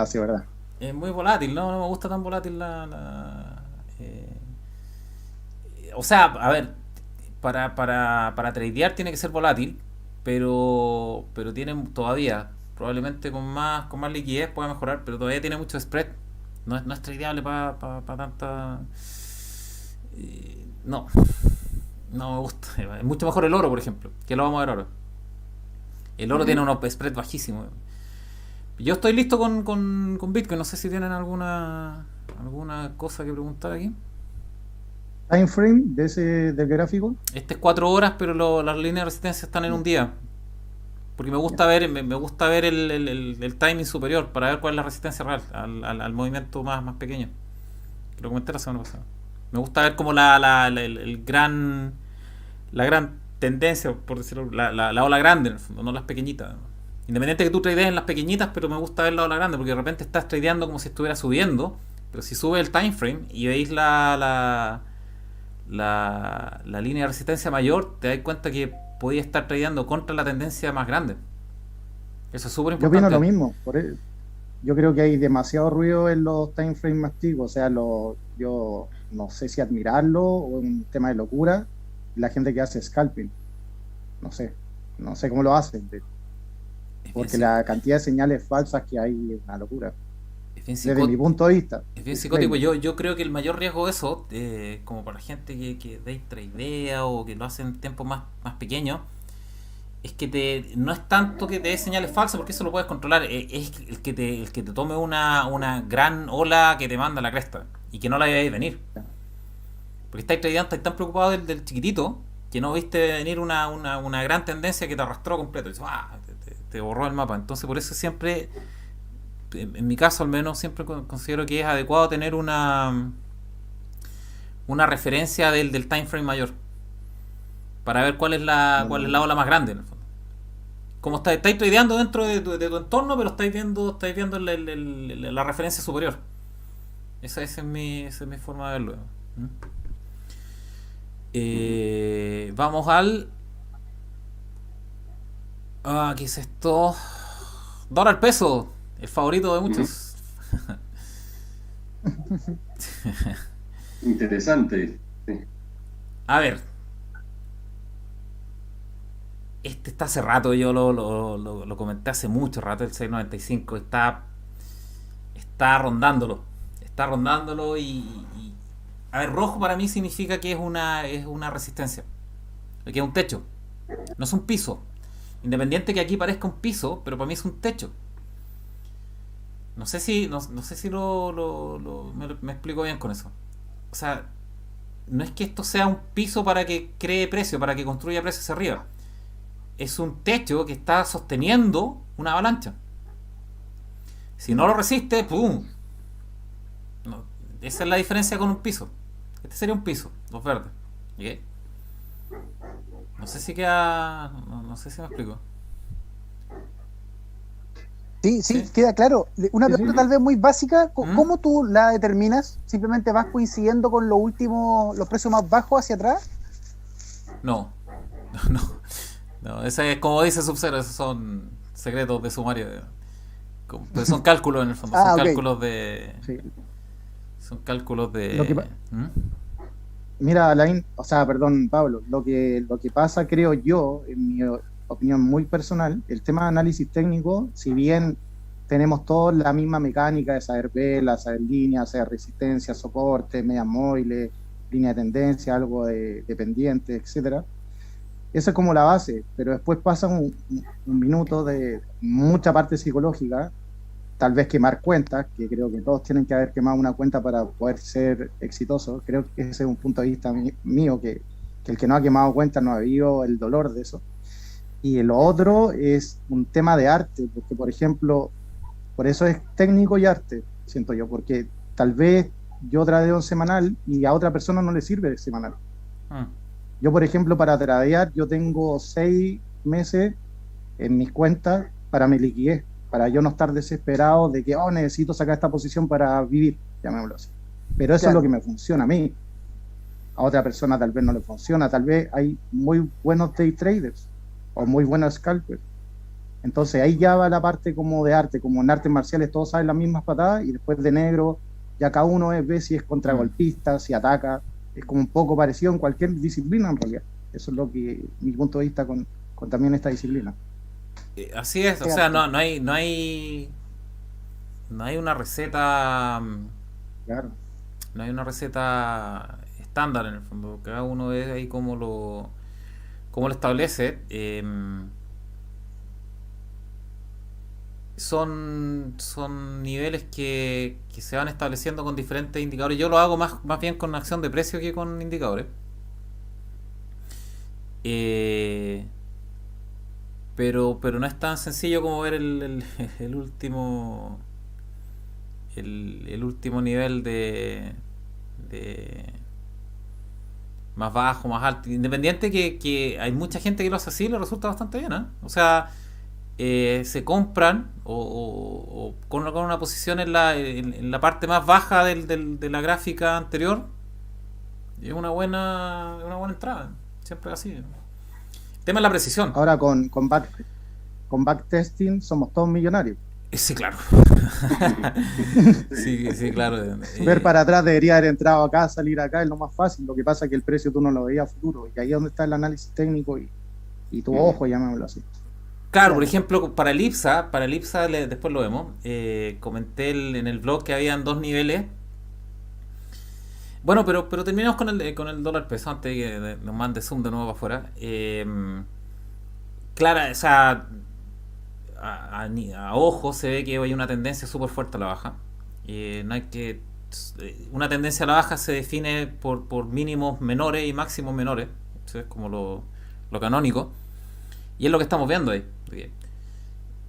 Sí, verdad. Es muy volátil, no me gusta tan volátil o sea, a ver, para tradear tiene que ser volátil, pero tiene todavía, probablemente con más liquidez pueda mejorar, pero todavía tiene mucho spread. No es tradeable para tanta... No me gusta. Es mucho mejor el oro, por ejemplo, que lo vamos a ver ahora. El oro tiene unos spread bajísimos. Yo estoy listo con Bitcoin. No sé si tienen alguna cosa que preguntar aquí. Time frame del gráfico. Este es 4 horas, pero las líneas de resistencia están en un día. Porque me gusta ver el timing superior para ver cuál es la resistencia real al movimiento más pequeño. Que lo comenté la semana pasada. Me gusta ver como la gran tendencia, por decirlo, la ola grande en el fondo, no las pequeñitas. Independiente de que tú tradees en las pequeñitas, pero me gusta ver la ola grande, porque de repente estás tradeando como si estuviera subiendo, pero si sube el time frame y veis la línea de resistencia mayor, te das cuenta que podía estar tradeando contra la tendencia más grande. Eso es súper importante. Yo opino lo mismo. Yo creo que hay demasiado ruido en los time frames más chicos. O sea, yo no sé si admirarlo o un tema de locura. La gente que hace scalping, no sé cómo lo hacen, porque la cantidad de señales falsas que hay es una locura. Desde mi punto de vista. Es bien psicótico. Yo creo que el mayor riesgo de eso, como para la gente que day tradea o que lo hace en tiempos más pequeños, es que no es tanto que te dé señales falsas, porque eso lo puedes controlar. Es el que te tome una gran ola que te manda a la cresta y que no la veáis venir. Porque estáis tan preocupados del chiquitito que no viste venir una gran tendencia que te arrastró completo. Y te borró el mapa. Entonces, por eso siempre, en mi caso al menos, siempre considero que es adecuado tener una referencia del time frame mayor para ver cuál es la ola más grande en el fondo. Como estáis tradeando dentro de tu entorno, pero estáis viendo la referencia superior. Esa es mi forma de verlo. Vamos al... ¿qué es esto? Dólar peso, el favorito de muchos. Interesante. Sí. A ver. Este está hace rato, yo lo comenté hace mucho rato, el 695 está rondándolo. Está rondándolo y a ver, rojo para mí significa que es una resistencia. Que es un techo. No es un piso. Independiente que aquí parezca un piso, pero para mí es un techo. No sé si me explico bien con eso. O sea, no es que esto sea un piso para que cree precio, para que construya precio hacia arriba. Es un techo que está sosteniendo una avalancha. Si no lo resiste, ¡pum! No, esa es la diferencia con un piso. Este sería un piso, los verdes. ¿Ok? No sé si queda. No sé si me explico. Sí, ¿Sí? queda claro. Una Sí, pregunta sí. tal vez muy básica. ¿Mm? ¿Cómo tú la determinas? ¿Simplemente vas coincidiendo con lo último, los precios más bajos hacia atrás? No. No. No, ese es como dice Sub-Zero, esos son secretos de sumario. Pues son cálculos en el fondo, son Ah, ok. cálculos de. Sí. Son cálculos Lo que, de. ¿Mm? mira, Alain, o sea, perdón, Pablo, lo que pasa, creo yo, en mi opinión muy personal, el tema de análisis técnico, si bien tenemos todos la misma mecánica de saber velas, saber líneas, saber resistencia, soporte, medias móviles, línea de tendencia, algo de pendiente, etcétera. Esa es como la base, pero después pasa un minuto de mucha parte psicológica, tal vez quemar cuentas, que creo que todos tienen que haber quemado una cuenta para poder ser exitosos. Creo que ese es un punto de vista mío, que el que no ha quemado cuentas no ha vivido el dolor de eso. Y lo otro es un tema de arte, porque por ejemplo, por eso es técnico y arte, siento yo, porque tal vez yo tradeo en semanal y a otra persona no le sirve de semanal. Mm. Yo, por ejemplo, para tradear, yo tengo 6 meses en mis cuentas para mi liquidez, para yo no estar desesperado de que, oh, necesito sacar esta posición para vivir, llamémoslo así. Pero eso es lo que me funciona a mí. A otra persona tal vez no le funciona, tal vez hay muy buenos day traders o muy buenos scalpers. Entonces ahí ya va la parte como de arte, como en artes marciales todos saben las mismas patadas y después de negro ya cada uno ve si es contragolpista, si ataca, es como un poco parecido en cualquier disciplina en realidad. Eso es lo que mi punto de vista con también esta disciplina. Así es, o sea, no hay una receta. Claro. No hay una receta estándar en el fondo. Cada uno ve ahí cómo lo establece. Son niveles que se van estableciendo con diferentes indicadores. Yo lo hago más bien con acción de precio que con indicadores. Eh, pero no es tan sencillo como ver el último el último nivel de más bajo, más alto, independiente que hay mucha gente que lo hace así y le resulta bastante bien, ¿eh? O sea, se compran o con una posición en la parte más baja de la gráfica anterior y es una buena entrada, siempre así. El tema es la precisión. Ahora con backtesting somos todos millonarios. Sí, claro. Sí, claro. Ver para atrás debería haber entrado acá, salir acá, es lo más fácil. Lo que pasa es que el precio tú no lo veías a futuro. Y ahí es donde está el análisis técnico y tu ojo, llamémoslo así. Claro, por ejemplo, para el IPSA después lo vemos. Comenté en el blog que habían dos niveles. Bueno, pero terminamos con el dólar peso antes de que nos mande Zoom de nuevo para afuera. Claro, o sea, a ojo se ve que hay una tendencia súper fuerte a la baja. No hay que una tendencia a la baja se define por mínimos menores y máximos menores. Eso es como lo canónico. Y es lo que estamos viendo ahí.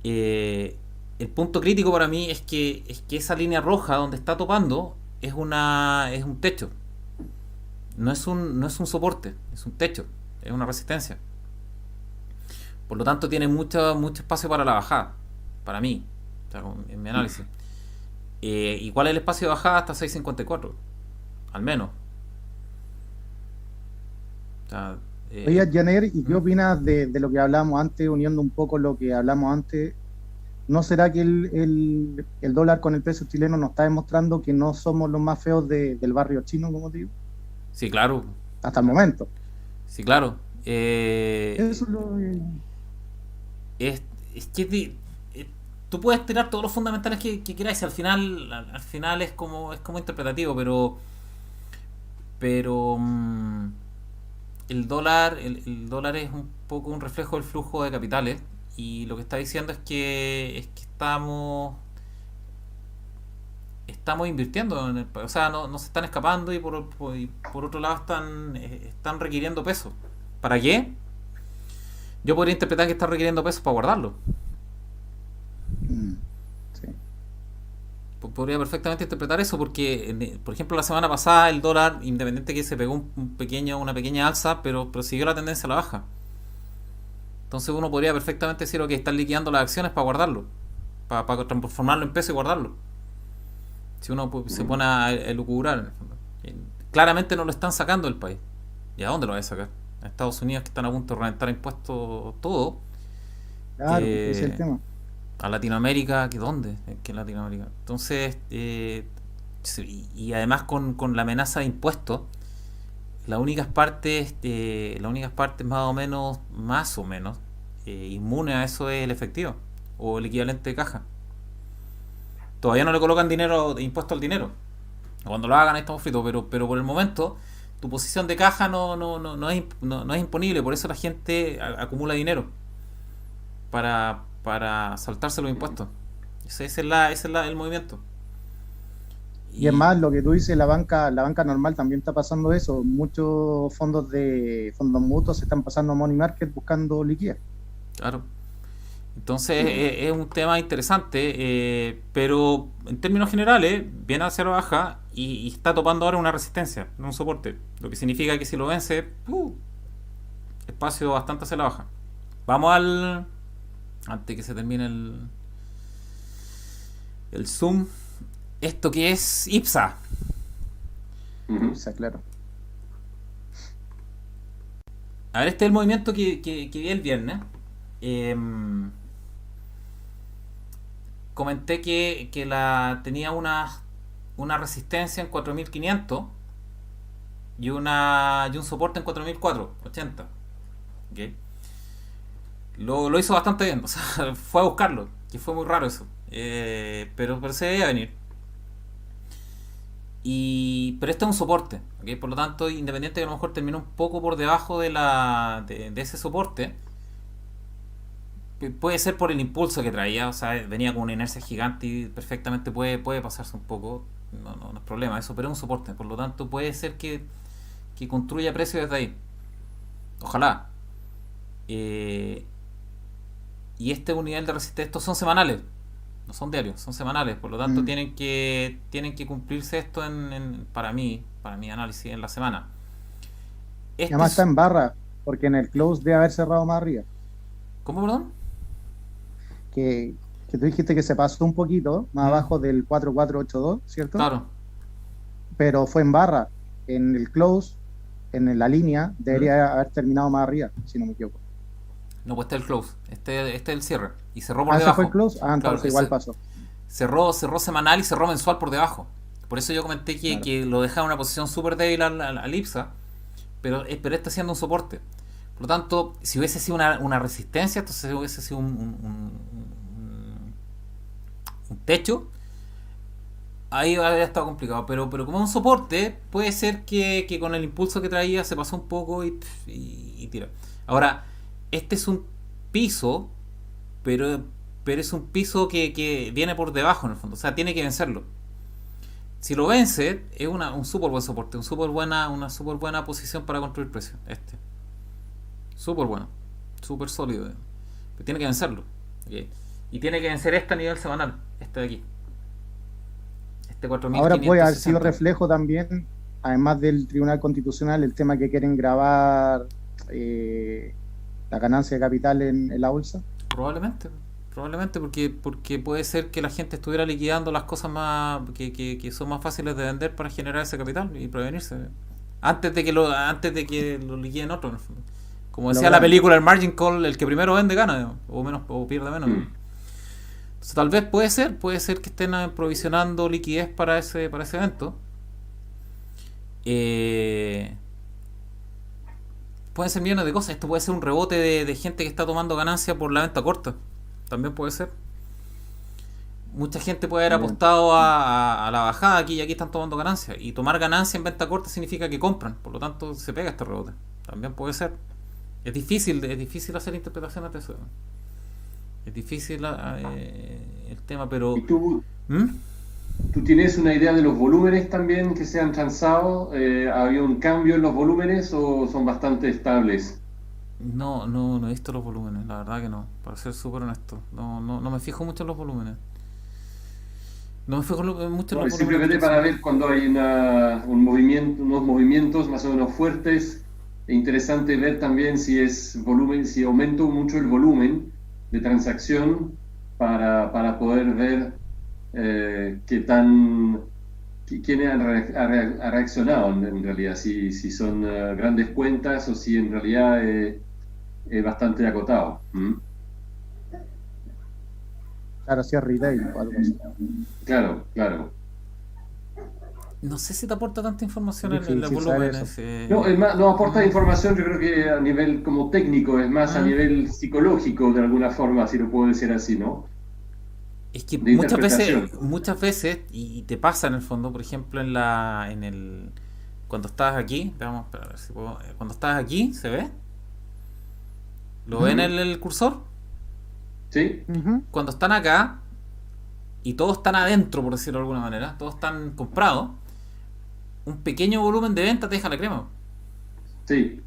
El punto crítico para mí es que esa línea roja donde está topando es un techo. No es un soporte, es un techo, es una resistencia. Por lo tanto tiene mucho espacio para la bajada, para mí, o sea, en mi análisis. ¿Y cuál es el espacio de bajada? Hasta 6.54, al menos. O sea, Oye, Janer, ¿y qué opinas de lo que hablamos antes, uniendo un poco lo que hablamos antes ¿No será que el dólar con el peso chileno nos está demostrando que no somos los más feos del barrio chino, como digo? Sí, claro. Hasta el momento. Sí, claro. Eso es lo Es, es que tú puedes tirar todos los fundamentales que queráis. Al final es como interpretativo, pero el dólar es un poco un reflejo del flujo de capitales, y lo que está diciendo es que estamos invirtiendo en el país. O sea, no se están escapando, y por otro lado están requiriendo peso. ¿Para qué? Yo podría interpretar que están requiriendo peso para guardarlo. sí. Podría perfectamente interpretar eso, porque por ejemplo la semana pasada el dólar, independiente que se pegó una pequeña alza, pero siguió la tendencia a la baja. Entonces uno podría perfectamente decir, ok, están liquidando las acciones para guardarlo, para transformarlo en peso y guardarlo. Si uno se pone a elucubrar, en el fondo. Claramente no lo están sacando del país. ¿Y a dónde lo va a sacar? A Estados Unidos, que están a punto de reventar impuestos todo. Claro, ese es el tema. A Latinoamérica, ¿que dónde? ¿Qué Latinoamérica? Entonces, y además con la amenaza de impuestos, las únicas partes más o menos inmunes a eso es el efectivo o el equivalente de caja. Todavía no le colocan impuesto al dinero. Cuando lo hagan ahí estamos fritos, pero por el momento tu posición de caja no es imponible. Por eso la gente acumula dinero para saltarse los impuestos. Ese es el movimiento. Y es más, lo que tú dices, la banca normal también está pasando eso. Muchos fondos mutuos se están pasando a money market buscando liquidez. Claro. Entonces es un tema interesante, pero en términos generales viene hacia la baja y está topando ahora una resistencia, no un soporte. Lo que significa que si lo vence, espacio bastante hacia la baja. Vamos antes que se termine el Zoom. Esto que es IPSA. O sea, claro. A ver, este es el movimiento que vi el viernes. Comenté que tenía una resistencia en 4500 y un soporte en 4480. ¿Okay? Lo hizo bastante bien, o sea, fue a buscarlo, que fue muy raro eso. Pero se debía venir. Pero este es un soporte, ¿okay? Por lo tanto, independiente de que a lo mejor termine un poco por debajo de ese soporte, puede ser por el impulso que traía, o sea, venía con una inercia gigante y perfectamente puede pasarse un poco, no es problema eso, pero es un soporte, por lo tanto puede ser que construya precio desde ahí, ojalá. Y este es un nivel de resistencia. Estos son semanales, no son diarios, son semanales, por lo tanto tienen que cumplirse esto para mi análisis en la semana. Además está en barra, porque en el close debe haber cerrado más arriba. ¿Cómo, perdón? Que tú dijiste que se pasó un poquito más abajo del 4482, ¿cierto? Claro. Pero fue en barra. En el close, en la línea, debería haber terminado más arriba, si no me equivoco. No, pues este es el close, este es el cierre. Y cerró por debajo. ¿Ese fue el close? Entonces claro, igual pasó. Cerró semanal y cerró mensual por debajo. Por eso yo comenté que lo dejaba en una posición súper débil al IPSA, pero está siendo un soporte. Por lo tanto, si hubiese sido una resistencia, entonces hubiese sido un techo, ahí habría estado complicado. Pero como es un soporte, puede ser que con el impulso que traía se pasó un poco y tira. Ahora, este es un piso, pero es un piso que viene por debajo en el fondo, o sea, tiene que vencerlo. Si lo vence, es un súper buen soporte, una súper buena posición para construir precio. Súper bueno, súper sólido, pero tiene que vencerlo, ¿okay? Y tiene que vencer este a nivel semanal, este de aquí, este 4560. Ahora puede haber sido reflejo también, además del Tribunal Constitucional, el tema que quieren grabar la ganancia de capital en la bolsa. Probablemente porque puede ser que la gente estuviera liquidando las cosas más que son más fáciles de vender para generar ese capital y prevenirse antes de que lo liquiden otros, en el fondo. Como decía la película, el margin call, el que primero vende gana, digamos, o pierde menos. Entonces, tal vez puede ser que estén provisionando liquidez para ese evento. Pueden ser millones de cosas. Esto puede ser un rebote de gente que está tomando ganancia por la venta corta. También puede ser. Mucha gente puede haber apostado a la bajada aquí y aquí están tomando ganancias. Y tomar ganancia en venta corta significa que compran. Por lo tanto, se pega este rebote. También puede ser. Es difícil hacer interpretaciones de eso. Es difícil el tema, pero... ¿Y tú ¿Mm? tienes una idea de los volúmenes también que se han transado? ¿Ha habido un cambio en los volúmenes o son bastante estables? No he visto los volúmenes, la verdad que no, para ser súper honesto. No me fijo mucho en los volúmenes. No me fijo mucho en los volúmenes. Simplemente para ver cuando hay unos movimientos más o menos fuertes. Es interesante ver también si aumenta mucho el volumen de transacción para poder ver quién ha reaccionado en realidad, si son grandes cuentas o si en realidad es bastante acotado. Claro, si es retail o algo así. Claro. No sé si te aporta tanta información Difícil en el saber volumen. eso. No, es más, no aporta información, yo creo que a nivel como técnico, es más a nivel psicológico de alguna forma, si lo puedo decir así, ¿no? Es que De interpretación. muchas veces, y te pasa en el fondo, por ejemplo, cuando estás aquí, vamos a ver si puedo, cuando estás aquí, ¿se ve? ¿Lo ven en el cursor? ¿Sí? Cuando están acá, y todos están adentro, por decirlo de alguna manera, todos están comprados, un pequeño volumen de venta te deja la crema. Sí.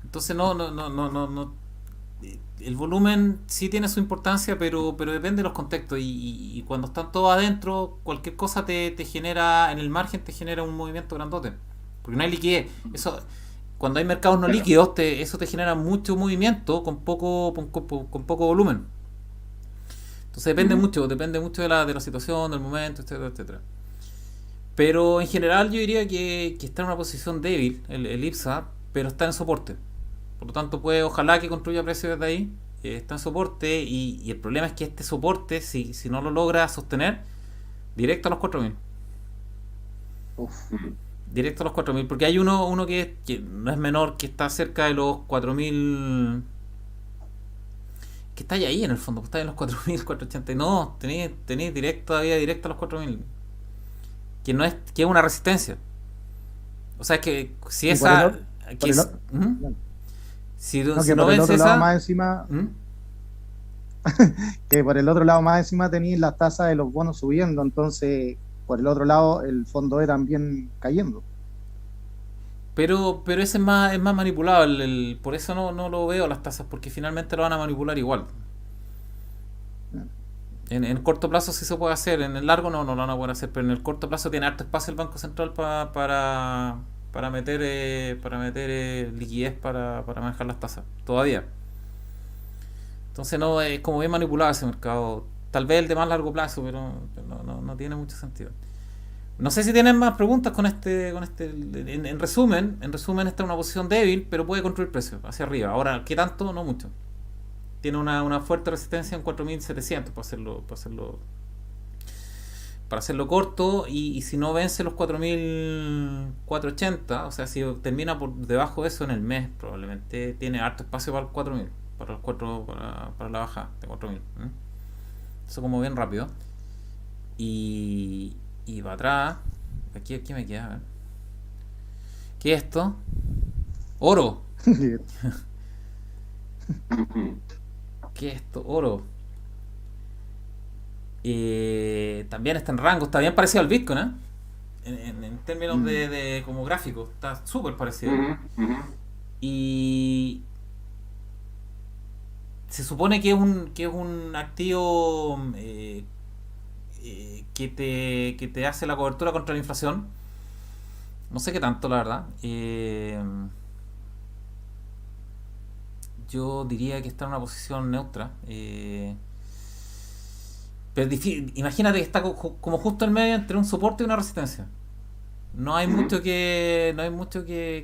Entonces no. El volumen sí tiene su importancia, pero depende de los contextos. Y cuando están todos adentro, cualquier cosa te genera, en el margen te genera un movimiento grandote. Porque no hay liquidez. Eso, cuando hay mercados no líquidos, eso te genera mucho movimiento con poco volumen. Entonces depende mucho de la situación, del momento, etcétera, etcétera. Pero en general yo diría que está en una posición débil el IPSA, pero está en soporte. Por lo tanto, ojalá que construya precios desde ahí. Está en soporte y el problema es que este soporte, si no lo logra sostener, directo a los 4.000. Directo a los 4.000, porque hay uno que no es menor, que está cerca de los 4.000, que está ahí en el fondo, está en los 4.000, 480. No, tenéis directo a los 4.000, que es una resistencia. O sea, es que si esa... Si no por el vence otro lado esa... más encima, que por el otro lado más encima tenéis las tasas de los bonos subiendo, entonces por el otro lado el fondo E también cayendo. Pero ese es más manipulado, por eso no lo veo las tasas, porque finalmente lo van a manipular igual. En corto plazo sí se puede hacer, en el largo no lo van a poder hacer, pero en el corto plazo tiene harto espacio el Banco Central para meter liquidez para manejar las tasas, todavía. Entonces no es como bien manipulado ese mercado. Tal vez el de más largo plazo, pero no tiene mucho sentido. No sé si tienen más preguntas con este. En resumen, está en una posición débil, pero puede construir precios hacia arriba. Ahora, ¿qué tanto? No mucho. Tiene una fuerte resistencia en 4.700 para hacerlo corto, y si no vence los 4.480, o sea, si termina por debajo de eso en el mes, probablemente tiene harto espacio para el 4.000, para la baja de 4.000. Eso como bien rápido. Y para atrás, aquí me queda, a ver. ¿Qué es esto? Oro. ¿Qué es esto? Oro. También está en rango, está bien parecido al Bitcoin, ¿eh? En términos de como gráfico, está súper parecido. Y se supone que es un activo que te hace la cobertura contra la inflación. No sé qué tanto, la verdad. Yo diría que está en una posición neutra. Pero imagínate que está como justo en medio entre un soporte y una resistencia. No hay mucho que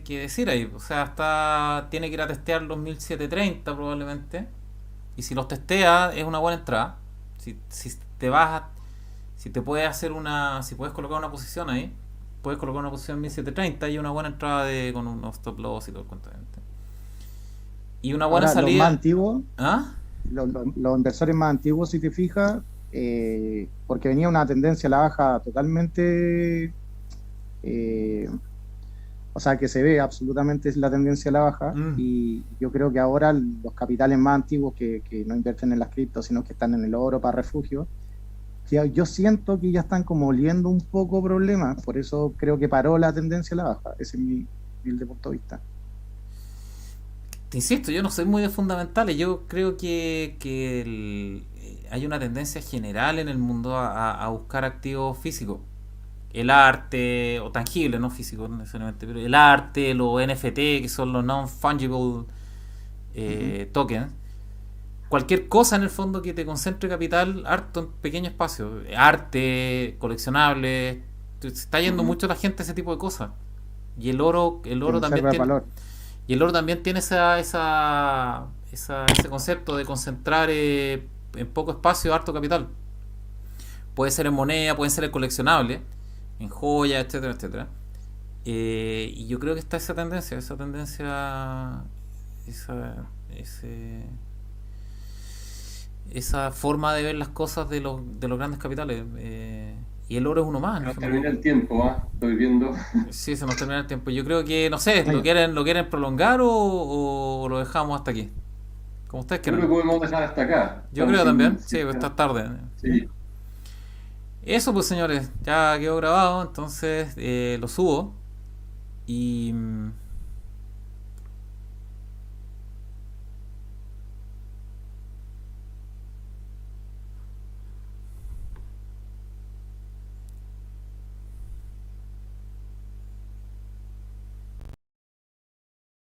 decir ahí. O sea, tiene que ir a testear los 1730 probablemente. Y si los testea es una buena entrada. Si te vas si te puedes hacer si puedes colocar una posición ahí, puedes colocar una posición en 1730 y una buena entrada con unos stop loss y todo el cuento. Y una buena Ahora, los salida. más antiguos, ¿Ah? los inversores más antiguos, si te fijas, porque venía una tendencia a la baja totalmente, o sea, que se ve absolutamente la tendencia a la baja, y yo creo que ahora los capitales más antiguos que no invierten en las criptos, sino que están en el oro para refugio, yo siento que ya están como oliendo un poco problemas, por eso creo que paró la tendencia a la baja. Ese es mi humilde punto de vista. Te insisto, yo no soy muy de fundamentales. Yo creo que hay una tendencia general en el mundo a buscar activos físicos. El arte, o tangible, no físico necesariamente, pero el arte, los NFT, que son los non-fungible tokens. Cualquier cosa en el fondo que te concentre capital harto en pequeño espacio. Arte, coleccionables. Se está yendo mucho la gente a ese tipo de cosas. Y el oro también tiene. Valor. Y el oro también tiene ese concepto de concentrar en poco espacio harto capital. Puede ser en moneda, puede ser en coleccionable, en joyas, etcétera, etcétera. Y yo creo que está esa tendencia, esa forma de ver las cosas de los grandes capitales. Y el oro es uno más. No termina el tiempo, estoy viendo. Sí, se nos termina el tiempo. Yo creo que, no sé, ¿lo quieren prolongar o lo dejamos hasta aquí? Como ustedes Creo quieran. que podemos dejar hasta acá. Yo creo también, sí, pues está tarde. Sí. Eso pues, señores, ya quedó grabado, entonces lo subo y